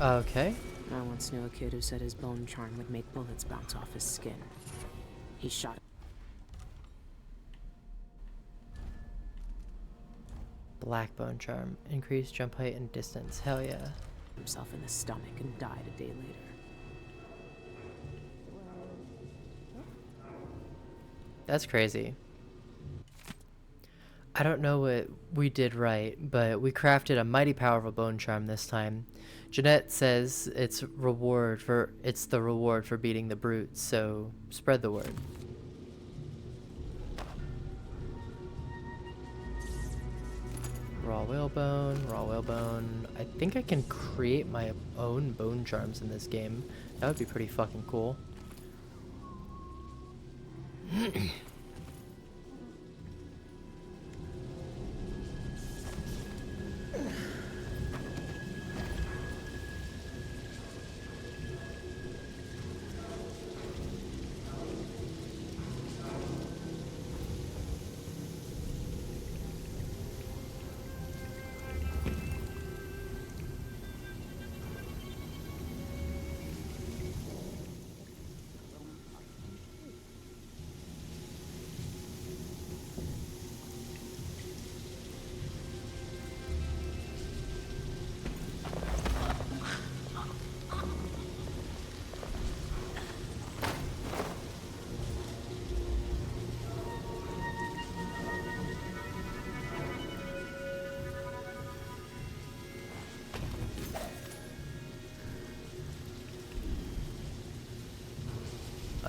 Okay. I once knew a kid who said his bone charm would make bullets bounce off his skin. He shot Black bone charm. Increased jump height and distance. Hell yeah. himself in the stomach and died a day later. That's crazy. I don't know what we did right, but we crafted a mighty powerful bone charm this time. Jeanette says it's the reward for beating the brutes, so spread the word. Raw whalebone, raw whalebone. I think I can create my own bone charms in this game. That would be pretty fucking cool.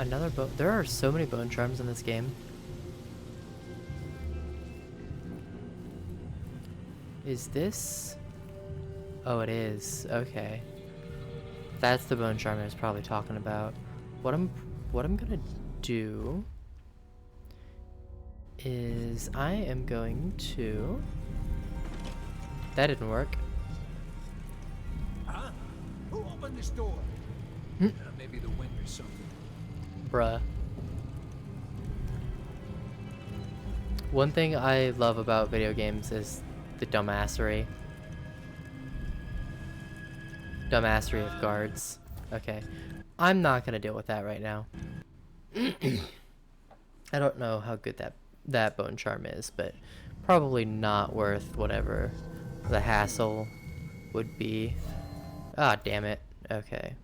Another bone. There are so many bone charms in this game. Is this? Oh, it is. Okay. That's the bone charm I was probably talking about. What I'm gonna do is I am going to. That didn't work. Huh? Who opened this door? Maybe the wind or something. Bruh. One thing I love about video games is the dumbassery. Dumbassery of guards. Okay. I'm not gonna deal with that right now. I don't know how good that bone charm is, but probably not worth whatever the hassle would be. Ah, damn it. Okay.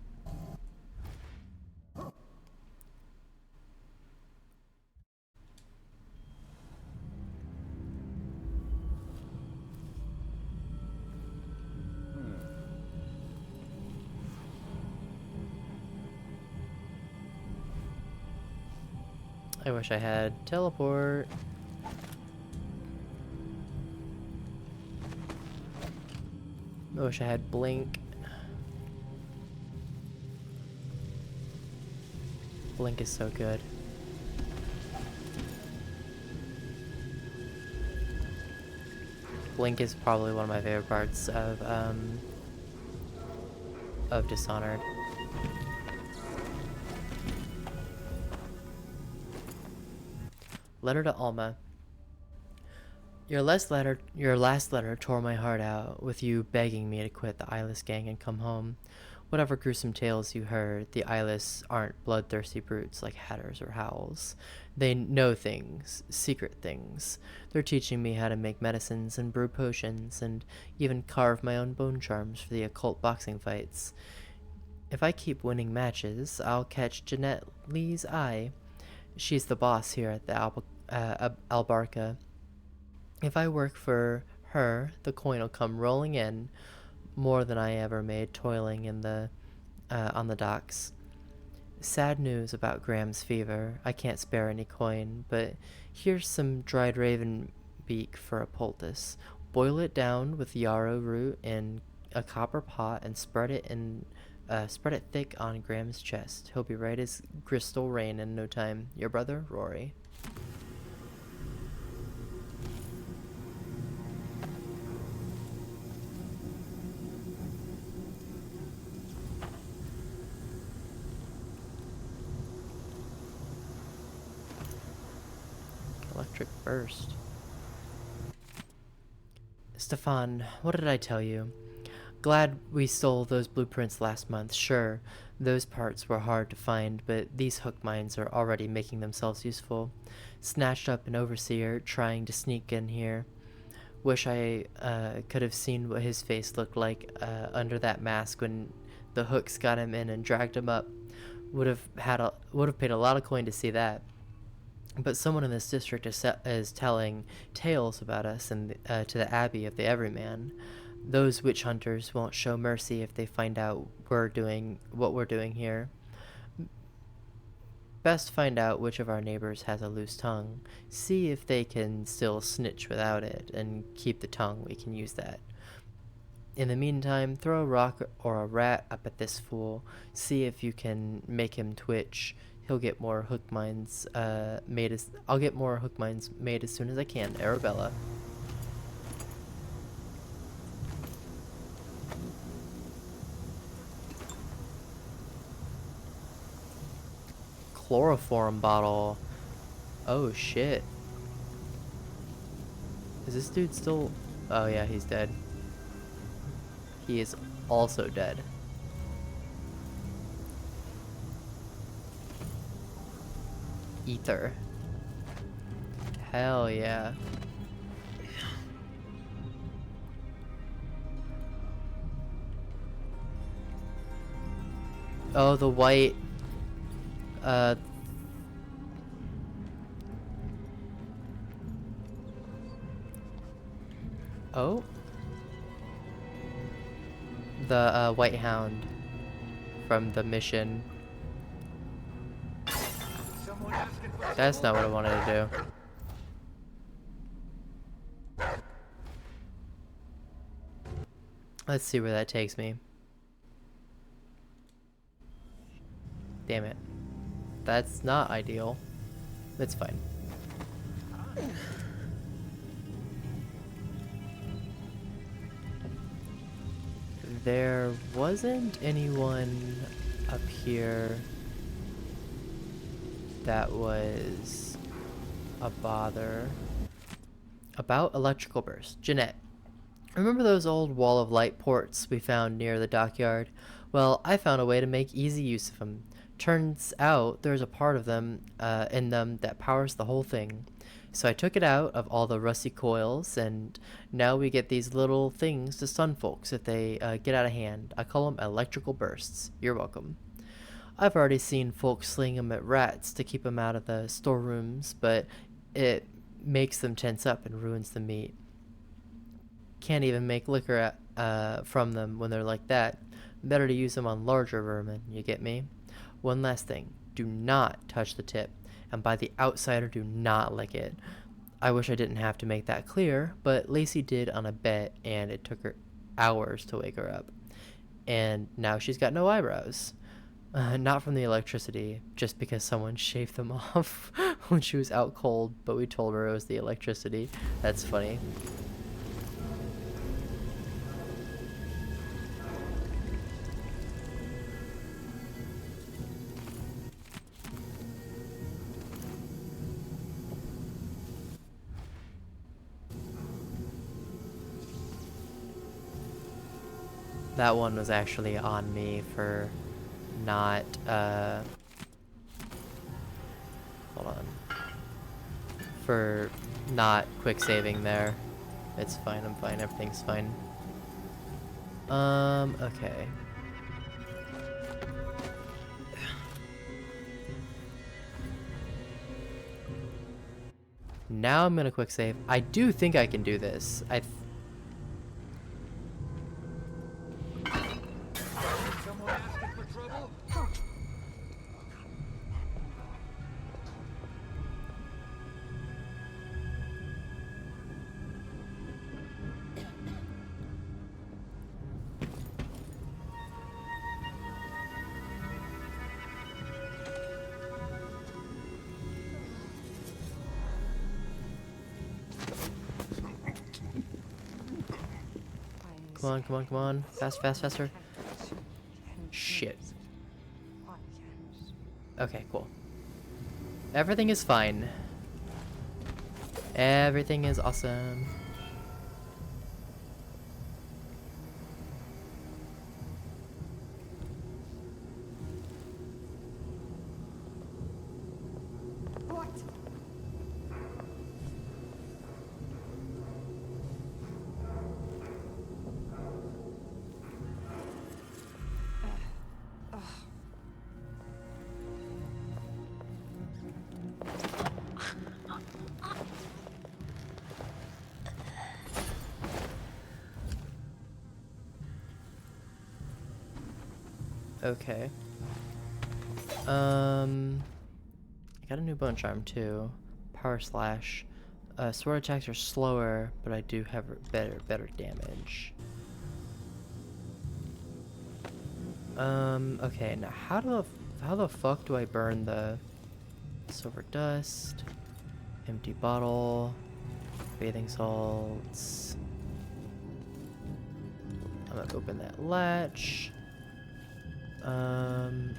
I wish I had teleport. I wish I had blink. Blink is so good. Blink is probably one of my favorite parts of Dishonored. Letter to Alma. Your last letter tore my heart out, with you begging me to quit the Eyeless gang and come home. Whatever gruesome tales you heard, the Eyeless aren't bloodthirsty brutes like Hatters or Howls. They know things, secret things. They're teaching me how to make medicines and brew potions, and even carve my own bone charms for the occult boxing fights. If I keep winning matches, I'll catch Jeanette Lee's eye. She's the boss here at the Albarca. If I work for her, the coin will come rolling in, more than I ever made toiling in the on the docks. Sad news about Graham's fever. I can't spare any coin, but here's some dried raven beak for a poultice. Boil it down with yarrow root in a copper pot and spread it thick on Graham's chest. He'll be right as crystal rain in no time. Your brother, Rory. Electric burst. Stefan, what did I tell you? Glad we stole those blueprints last month. Sure, those parts were hard to find, but these hook mines are already making themselves useful. Snatched up an overseer trying to sneak in here. Wish I could have seen what his face looked like under that mask when the hooks got him in and dragged him up. Would have paid a lot of coin to see that. But someone in this district is telling tales about us and to the Abbey of the Everyman. Those witch hunters won't show mercy if they find out what we're doing here. Best find out which of our neighbors has a loose tongue. See if they can still snitch without it, and keep the tongue. We can use that. In the meantime, throw a rock or a rat up at this fool. See if you can make him twitch. He'll get more hook mines made as I'll get more hook mines made as soon as I can. Arabella. Chloroform bottle. Oh shit. Is this dude still? Oh yeah, he's dead. He is also dead. Ether. Hell yeah. Oh, the white oh, the white hound from the mission. That's not what I wanted to do. Let's see where that takes me. Damn it. That's not ideal. It's fine. There wasn't anyone up here that was a bother. About electrical bursts. Jeanette, remember those old wall of light ports we found near the dockyard? Well, I found a way to make easy use of them. Turns out there's a part of them in them that powers the whole thing. So I took it out of all the rusty coils, and now we get these little things to stun folks if they get out of hand. I call them electrical bursts. You're welcome. I've already seen folks sling them at rats to keep them out of the storerooms, but it makes them tense up and ruins the meat. Can't even make liquor from them when they're like that. Better to use them on larger vermin, you get me? One last thing. Do not touch the tip. And by the outsider, do not lick it. I wish I didn't have to make that clear, but Lacey did on a bet, and it took her hours to wake her up. And now she's got no eyebrows. Not from the electricity, just because someone shaved them off when she was out cold, but we told her it was the electricity. That's funny. That one was actually on me for not, hold on. For not quick saving there. It's fine, I'm fine, everything's fine. Okay. Now I'm gonna quick save. I do think I can do this. Someone asking for trouble? Come on, come on, come on. Fast, fast, faster. Shit. Okay, cool. Everything is fine. Everything is awesome. Okay. I got a new bone charm too. Power slash. Sword attacks are slower, but I do have better damage. Okay, now how the fuck do I burn the silver dust? Empty bottle. Bathing salts. I'm gonna open that latch.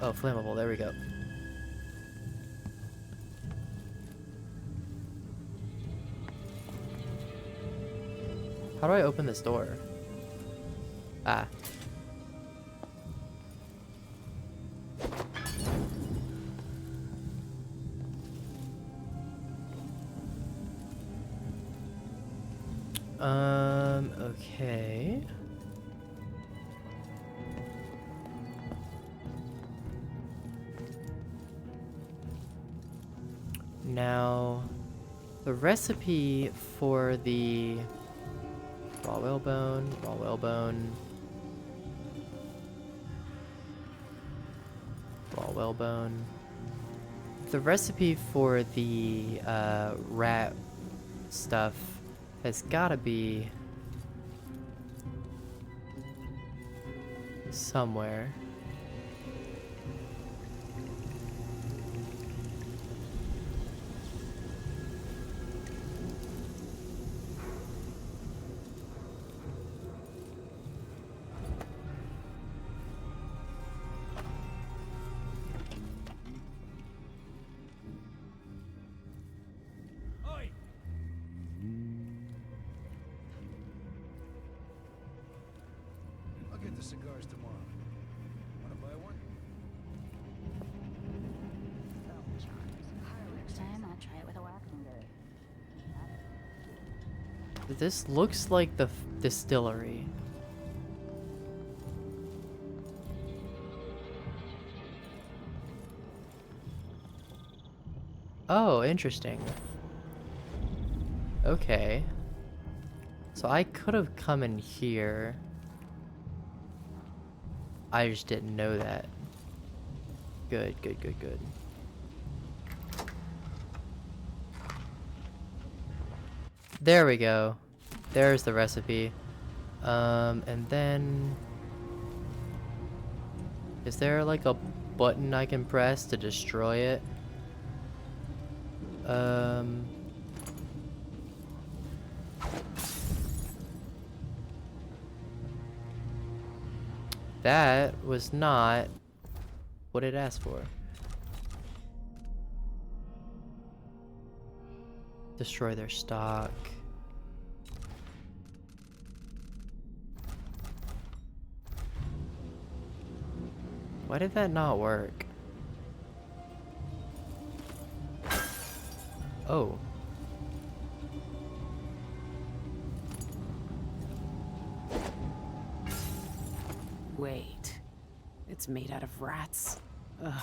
Oh, flammable, there we go. How do I open this door? Ah. Okay. Now, the recipe for the raw whalebone, raw whalebone, raw whalebone. The recipe for the rat stuff has gotta be somewhere. Oi! I'll get the cigars tomorrow. Wanna buy one? Next time I'll try it with a whacking bird. This looks like the distillery. Oh, interesting. Okay. So I could have come in here. I just didn't know that. Good, good, good, good. There we go. There's the recipe. And then... Is there like a button I can press to destroy it? That was not what it asked for. Destroy their stock. Why did that not work? Oh. Wait. It's made out of rats. Ugh.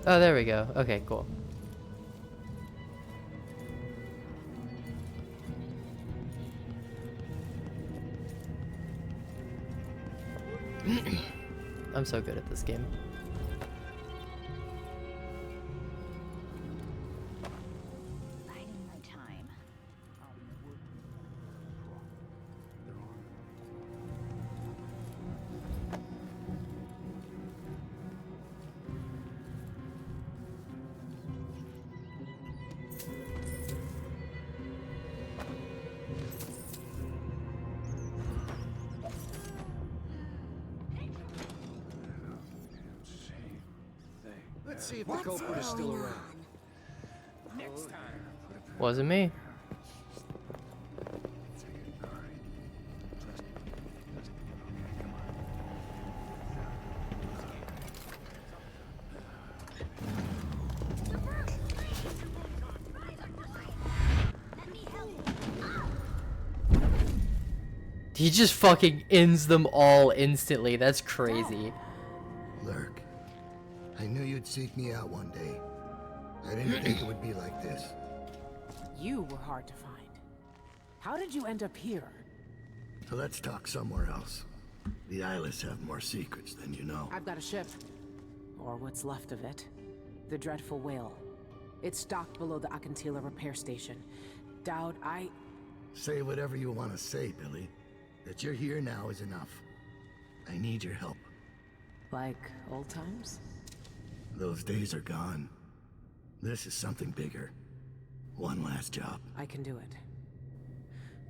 Oh, there we go. Okay, cool. I'm so good at this game. Biding my time. Let's see if the What's culprit is still going around. on? Next time. Wasn't me. He just fucking ends them all instantly. That's crazy. Lurk, I knew you'd seek me out one day. I didn't think it would be like this. You were hard to find. How did you end up here? So let's talk somewhere else. The Eyeless have more secrets than you know. I've got a ship. Or what's left of it. The Dreadful Whale. It's docked below the Akantila repair station. Dowd, Say whatever you want to say, Billy. That you're here now is enough. I need your help. like old times? Those days are gone. This is something bigger. One last job. I can do it.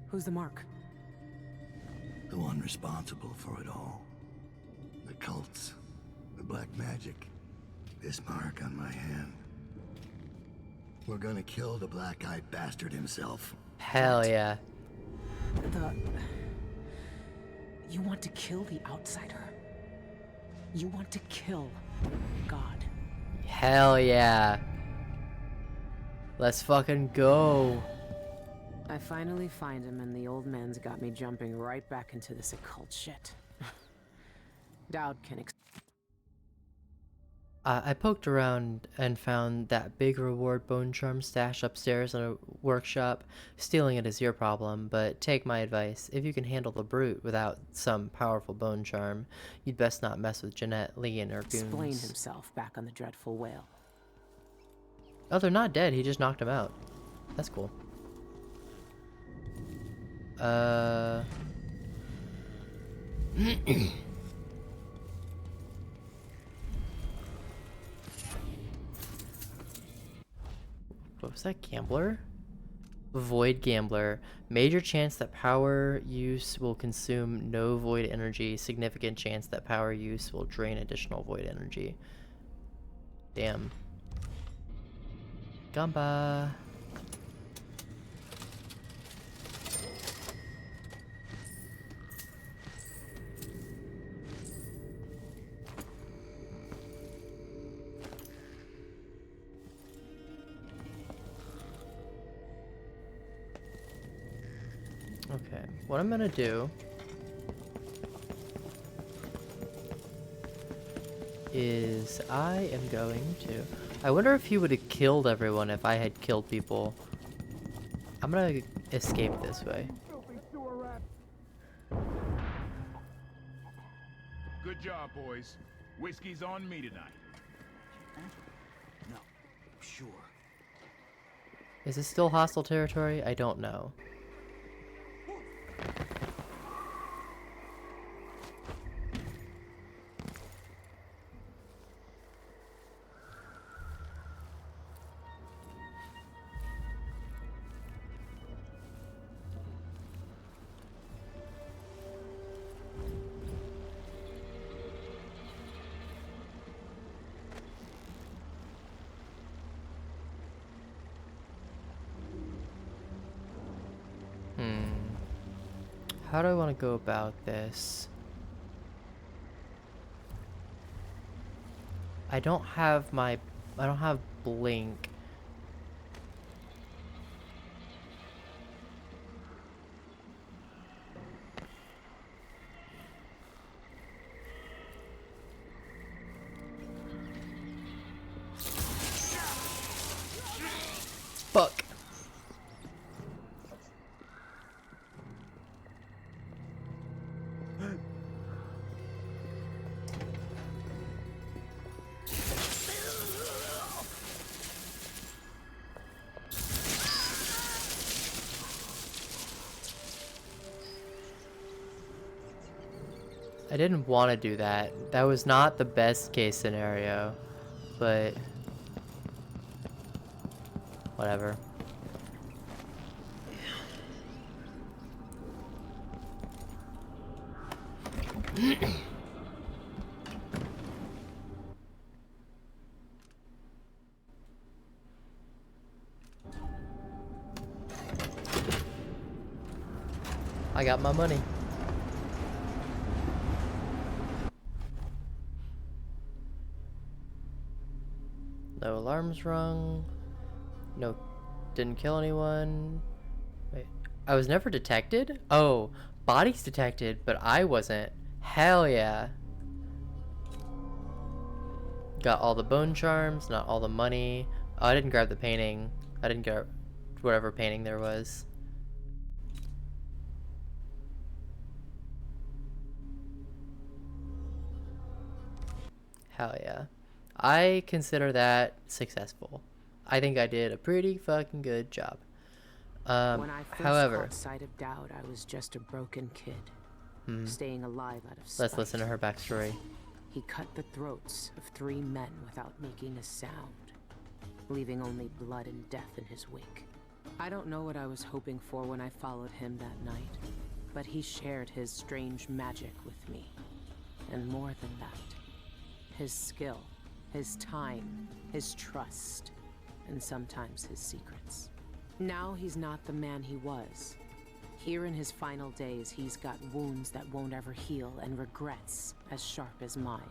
Who's the mark? The one responsible for it all. The cults. The black magic. This mark on my hand. We're gonna kill the black-eyed bastard himself. Hell yeah. You want to kill the outsider? You want to kill God? Hell yeah. Let's fucking go. I finally find him, and the old man's got me jumping right back into this occult shit. Dowd can I poked around and found that big reward bone charm stashed upstairs in a workshop. Stealing it is your problem, but take my advice. If you can handle the brute without some powerful bone charm, you'd best not mess with Jeanette, Lee, and her explain goons. himself back on the dreadful whale. Oh, they're not dead. He just knocked them out. That's cool. What was that? Gambler? Void Gambler. Major chance that power use will consume no void energy. Significant chance that power use will drain additional void energy. Damn. Gamba. Okay, what I'm gonna do is I am going to... I wonder if he would have killed everyone if I had killed people. I'm gonna escape this way. Good job, boys. Whiskey's on me tonight. No, sure. Is this still hostile territory? I don't know. How do I want to go about this? I don't have blink. Fuck. I didn't want to do that. That was not the best case scenario, but whatever. I got my money. No alarms rung. No, didn't kill anyone. Wait, I was never detected? Oh, bodies detected, but I wasn't. Hell yeah. Got all the bone charms, not all the money. Oh, I didn't grab the painting. I didn't grab whatever painting there was. Hell yeah. I consider that successful. I think I did a pretty fucking good job. When I first However, caught sight of Dowd, I was just a broken kid, staying alive out of spite. let's listen to her backstory. He cut the throats of 3 men without making a sound, leaving only blood and death in his wake. I don't know what I was hoping for when I followed him that night, but he shared his strange magic with me. And more than that, his skill, his time, his trust, and sometimes his secrets. Now he's not the man he was. Here in his final days, he's got wounds that won't ever heal and regrets as sharp as mine.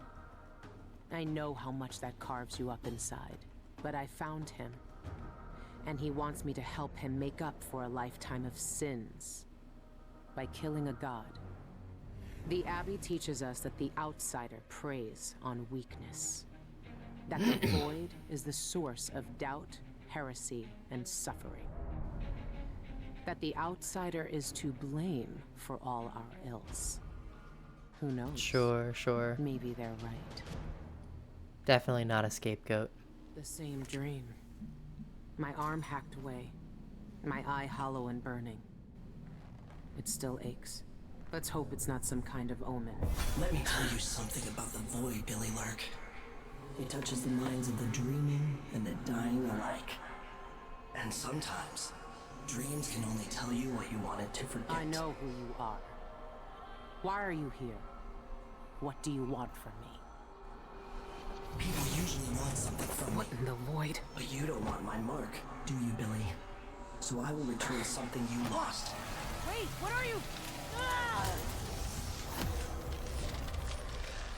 I know how much that carves you up inside, but I found him. And he wants me to help him make up for a lifetime of sins by killing a god. The Abbey teaches us that the outsider preys on weakness. That the void is the source of doubt, heresy, and suffering. That the outsider is to blame for all our ills. Who knows? Sure. Maybe they're right. Definitely not a scapegoat. The same dream. My arm hacked away. My eye hollow and burning. It still aches. Let's hope it's not some kind of omen. Let me tell you something about the void, Billy Lark. It touches the minds of the dreaming and the dying alike. And sometimes, dreams can only tell you what you wanted to forget. I know who you are. Why are you here? What do you want from me? People usually want something from me. What in the void? But you don't want my mark, do you, Billy? So I will return something you lost. Wait, what are you?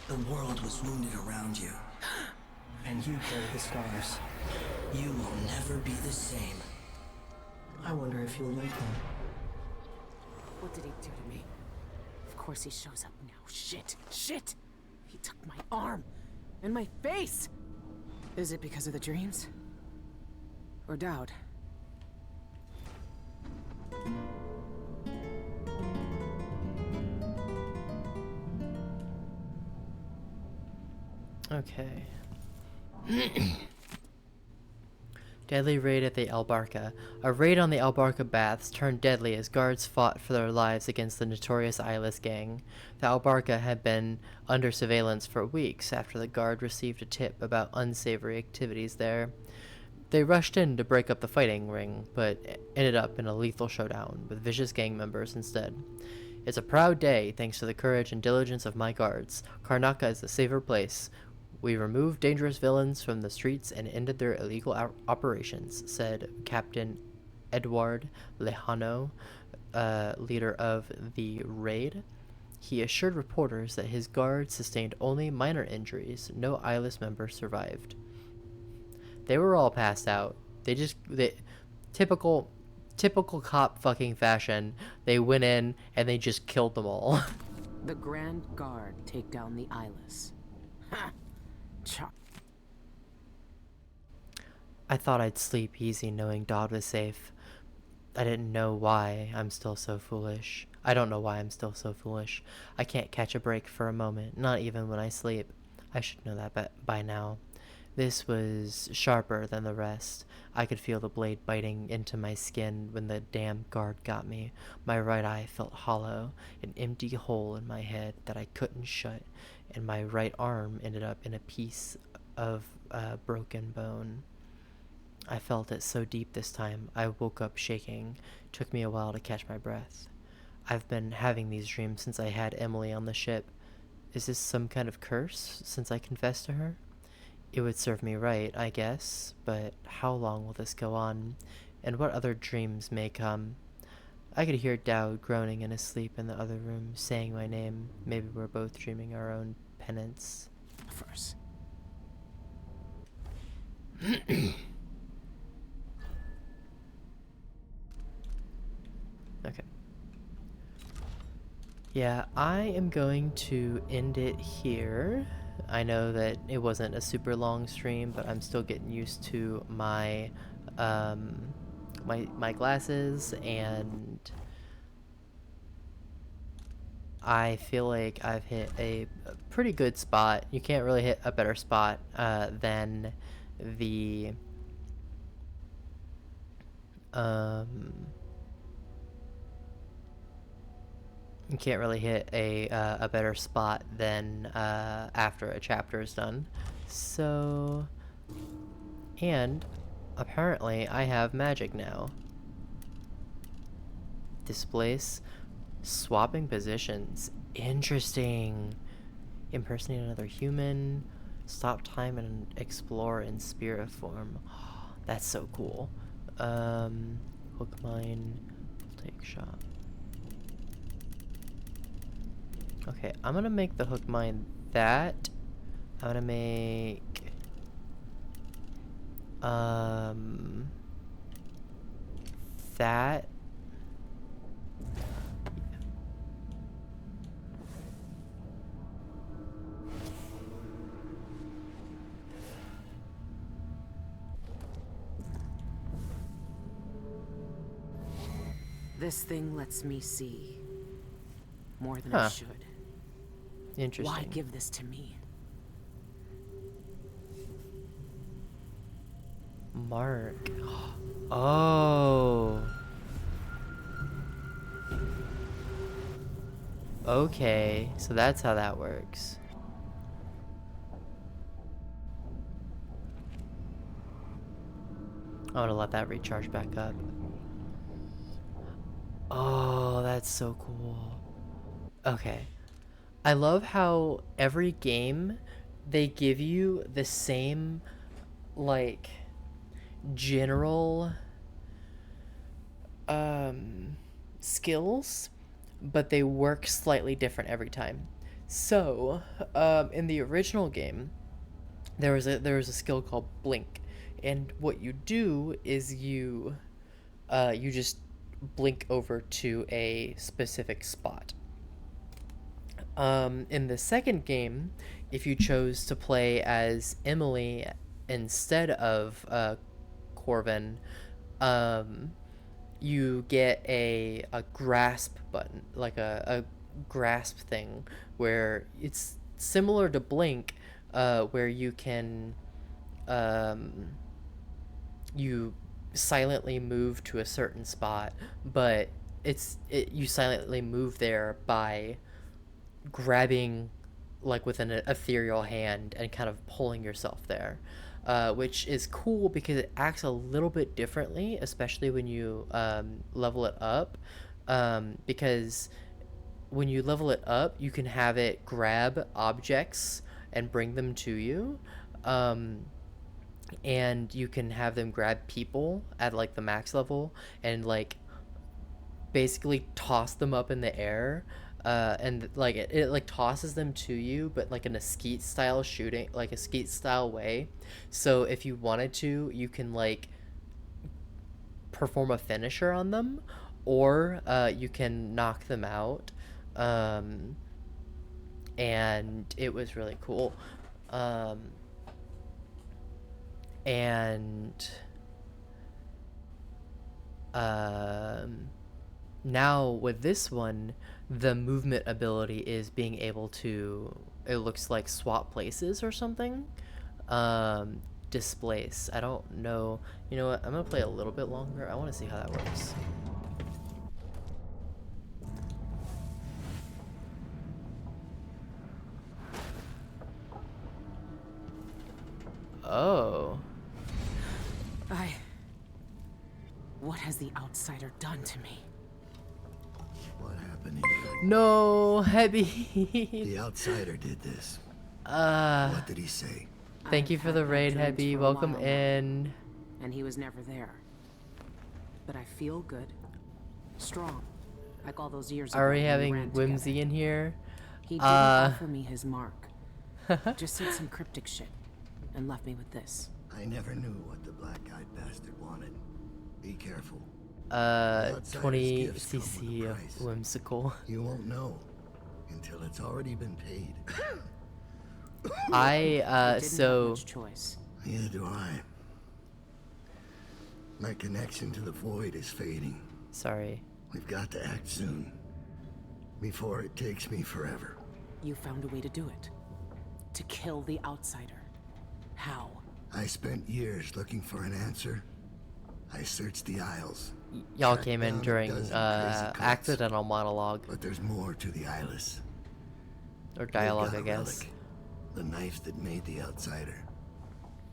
The world was wounded around you. And you carry the scars. You will never be the same. I wonder if you'll like them. What did he do to me? Of course he shows up now. Shit! He took my arm and my face! Is it because of the dreams? Or doubt? Okay. Deadly raid at the Albarca. A raid on the Albarca baths turned deadly as guards fought for their lives against the notorious Eyeless gang. The Albarca had been under surveillance for weeks after the guard received a tip about unsavory activities there. They rushed in to break up the fighting ring, but ended up in a lethal showdown with vicious gang members instead. It's a proud day thanks to the courage and diligence of my guards. Karnaca is a safer place. We removed dangerous villains from the streets and ended their illegal operations, said Captain Edward Lejano, leader of the raid. He assured reporters that his guards sustained only minor injuries. No Eyeless members survived. They were all passed out. Typical cop fucking fashion. They went in and they just killed them all. The Grand Guard take down the Eyeless. Ha! I thought I'd sleep easy knowing Dodd was safe. I didn't know why I'm still so foolish. I don't know why I'm still so foolish. I can't catch a break for a moment, not even when I sleep. I should know that by now. This was sharper than the rest. I could feel the blade biting into my skin when the damn guard got me. My right eye felt hollow, an empty hole in my head that I couldn't shut, and my right arm ended up in a piece of broken bone. I felt it so deep this time, I woke up shaking. It took me a while to catch my breath. I've been having these dreams since I had Emily on the ship. Is this some kind of curse, since I confessed to her? It would serve me right, I guess, but how long will this go on? And what other dreams may come? I could hear Dowd groaning in his sleep in the other room, saying my name. Maybe we're both dreaming our own penance. First. Okay. Yeah, I am going to end it here. I know that it wasn't a super long stream, but I'm still getting used to my my glasses, and I feel like I've hit a pretty good spot. You can't really hit a better spot than the you can't really hit a better spot than after a chapter is done. So, and apparently I have magic now. Displace, swapping positions. Interesting. Impersonate another human. Stop time and explore in spirit form. That's so cool. Hook mine. Take shot. Okay, I'm gonna make the hook mine that. I'm gonna make that. This thing lets me see more than it should. Interesting. Why give this to me? Mark. Oh. Okay, so that's how that works. I'm gonna let that recharge back up. Oh, that's so cool. Okay. I love how every game they give you the same like general skills, but they work slightly different every time. So, in the original game, there was a skill called blink, and what you do is you just blink over to a specific spot. In the second game, if you chose to play as Emily instead of Corvin, you get a grasp button, like a grasp thing, where it's similar to Blink, where you can you silently move to a certain spot, but you silently move there by grabbing like with an ethereal hand and kind of pulling yourself there, which is cool because it acts a little bit differently, especially when you level it up, because when you level it up you can have it grab objects and bring them to you, and you can have them grab people at like the max level and like basically toss them up in the air, and like it like tosses them to you, but like in a skeet style shooting, like a skeet style way. So if you wanted to, you can like perform a finisher on them, or you can knock them out, and it was really cool. And now with this one, the movement ability is being able to, it looks like swap places or something. Displace. I don't know. You know what? I'm gonna play a little bit longer. I want to see how that works. Oh. What has the outsider done to me? What happened to you? No, Hebby. The outsider did this. What did he say? Thank you for the raid, Hebby. Welcome in. And he was never there. But I feel good. Strong. Like all those years ago. Are we when having ran Whimsy together. in here? He didn't offer me his mark. Just said some cryptic shit. And left me with this. I never knew what the black-eyed bastard wanted. Be careful. 20 cc of whimsical. You won't know until it's already been paid. So choice. Neither do I. My connection to the void is fading. Sorry. We've got to act soon. Before it takes me forever. You found a way to do it. To kill the outsider. How? I spent years looking for an answer. I searched the Isles. Y'all came in during accidental monologue. But there's more to the Eyeless. Or dialogue, I guess. Relic, the knife that made the outsider.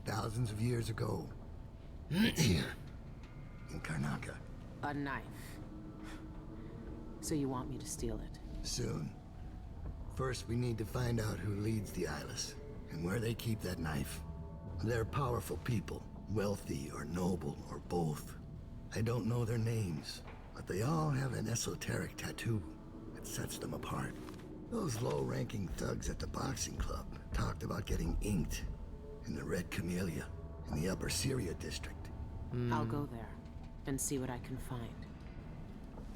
Thousands of years ago. Here. In Karnaca. A knife. So you want me to steal it? Soon. First, we need to find out who leads the Eyeless and where they keep that knife. They're powerful people, wealthy or noble or both. I don't know their names, but they all have an esoteric tattoo that sets them apart. Those low-ranking thugs at the boxing club talked about getting inked in the Red Camellia in the Upper Syria district. I'll go there. and see what I can find.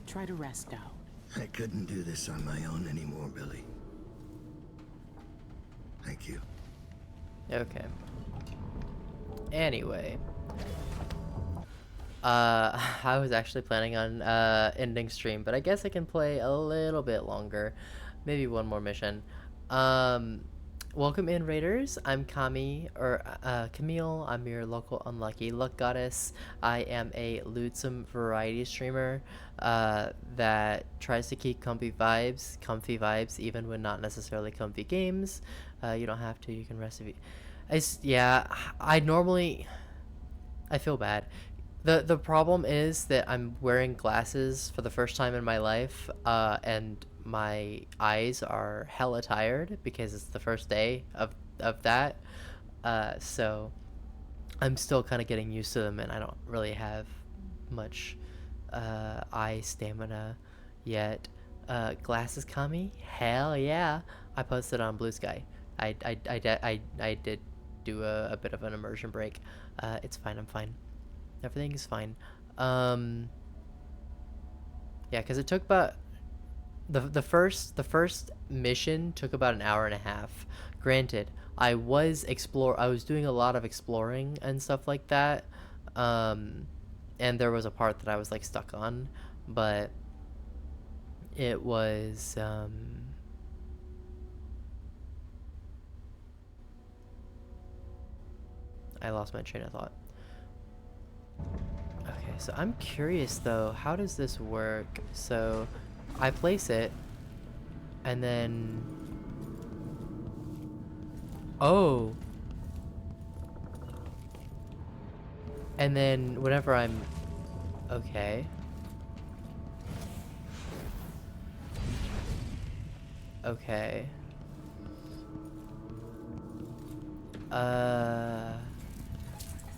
Try to rest out. I couldn't do this on my own anymore, Billy. Thank you. Okay. Anyway. I was actually planning on ending stream, but I guess I can play a little bit longer. Maybe one more mission. Welcome in, Raiders. I'm Camille. I'm your local unlucky luck goddess. I am a lewdsome variety streamer that tries to keep comfy vibes, even when not necessarily comfy games. You don't have to. You can rest if you. Yeah. I feel bad. The problem is that I'm wearing glasses for the first time in my life, and my eyes are hella tired because it's the first day of that. So I'm still kind of getting used to them, and I don't really have much eye stamina yet. Glasses Kami? Hell yeah! I posted on Blue Sky. I did do a bit of an immersion break. It's fine. I'm fine. Everything is fine. Yeah, because it took about the first mission took about an hour and a half. Granted, I was doing a lot of exploring and stuff like that. And there was a part that I was like stuck on, but it was I lost my train of thought. Okay, so I'm curious though, how does this work? So I place it and then and then whenever I'm okay.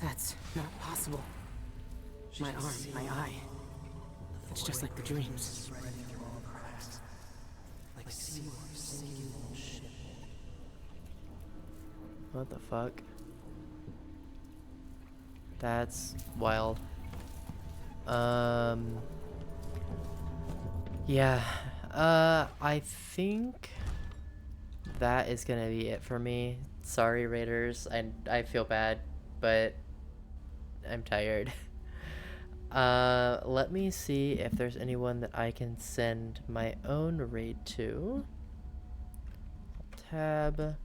That's not possible. My arm, my eye. It's just like the dreams. What the fuck? That's wild. Yeah. I think that is gonna be it for me. Sorry, Raiders. I feel bad, but I'm tired. Let me see if there's anyone that I can send my own raid to. Tab.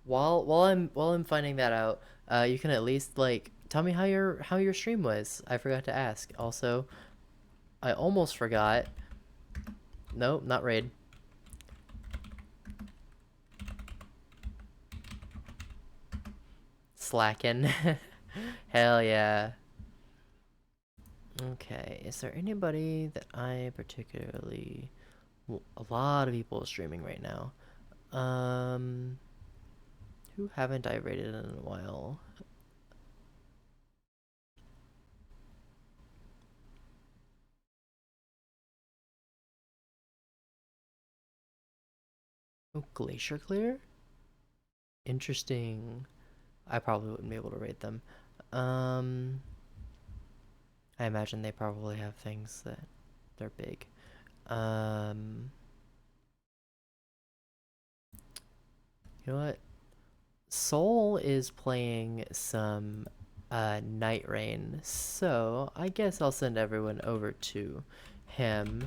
While I'm finding that out, you can at least like tell me how your stream was. I forgot to ask. Also, I almost forgot. Nope, not raid. Slacking. Hell yeah. Okay, is there anybody that I particularly... A lot of people streaming right now. Who haven't I rated in a while? Oh, Glacier Clear? Interesting. I probably wouldn't be able to rate them. I imagine they probably have things that they're big. You know what? Soul is playing some Night Rain, so I guess I'll send everyone over to him.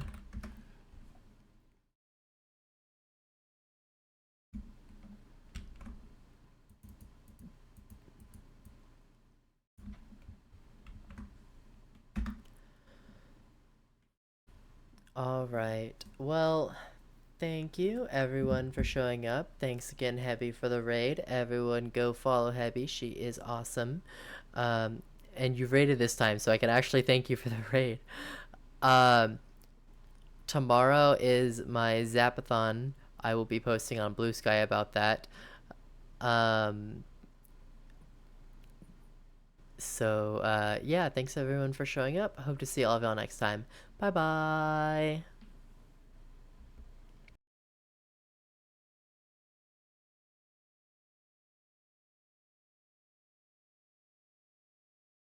Alright, well, thank you everyone for showing up. Thanks again, Hebby, for the raid. Everyone go follow Hebby, she is awesome. And you raided this time, so I can actually thank you for the raid. Tomorrow is my Zapathon. I will be posting on Blue Sky about that. So, yeah, thanks everyone for showing up. Hope to see all of y'all next time. Bye bye!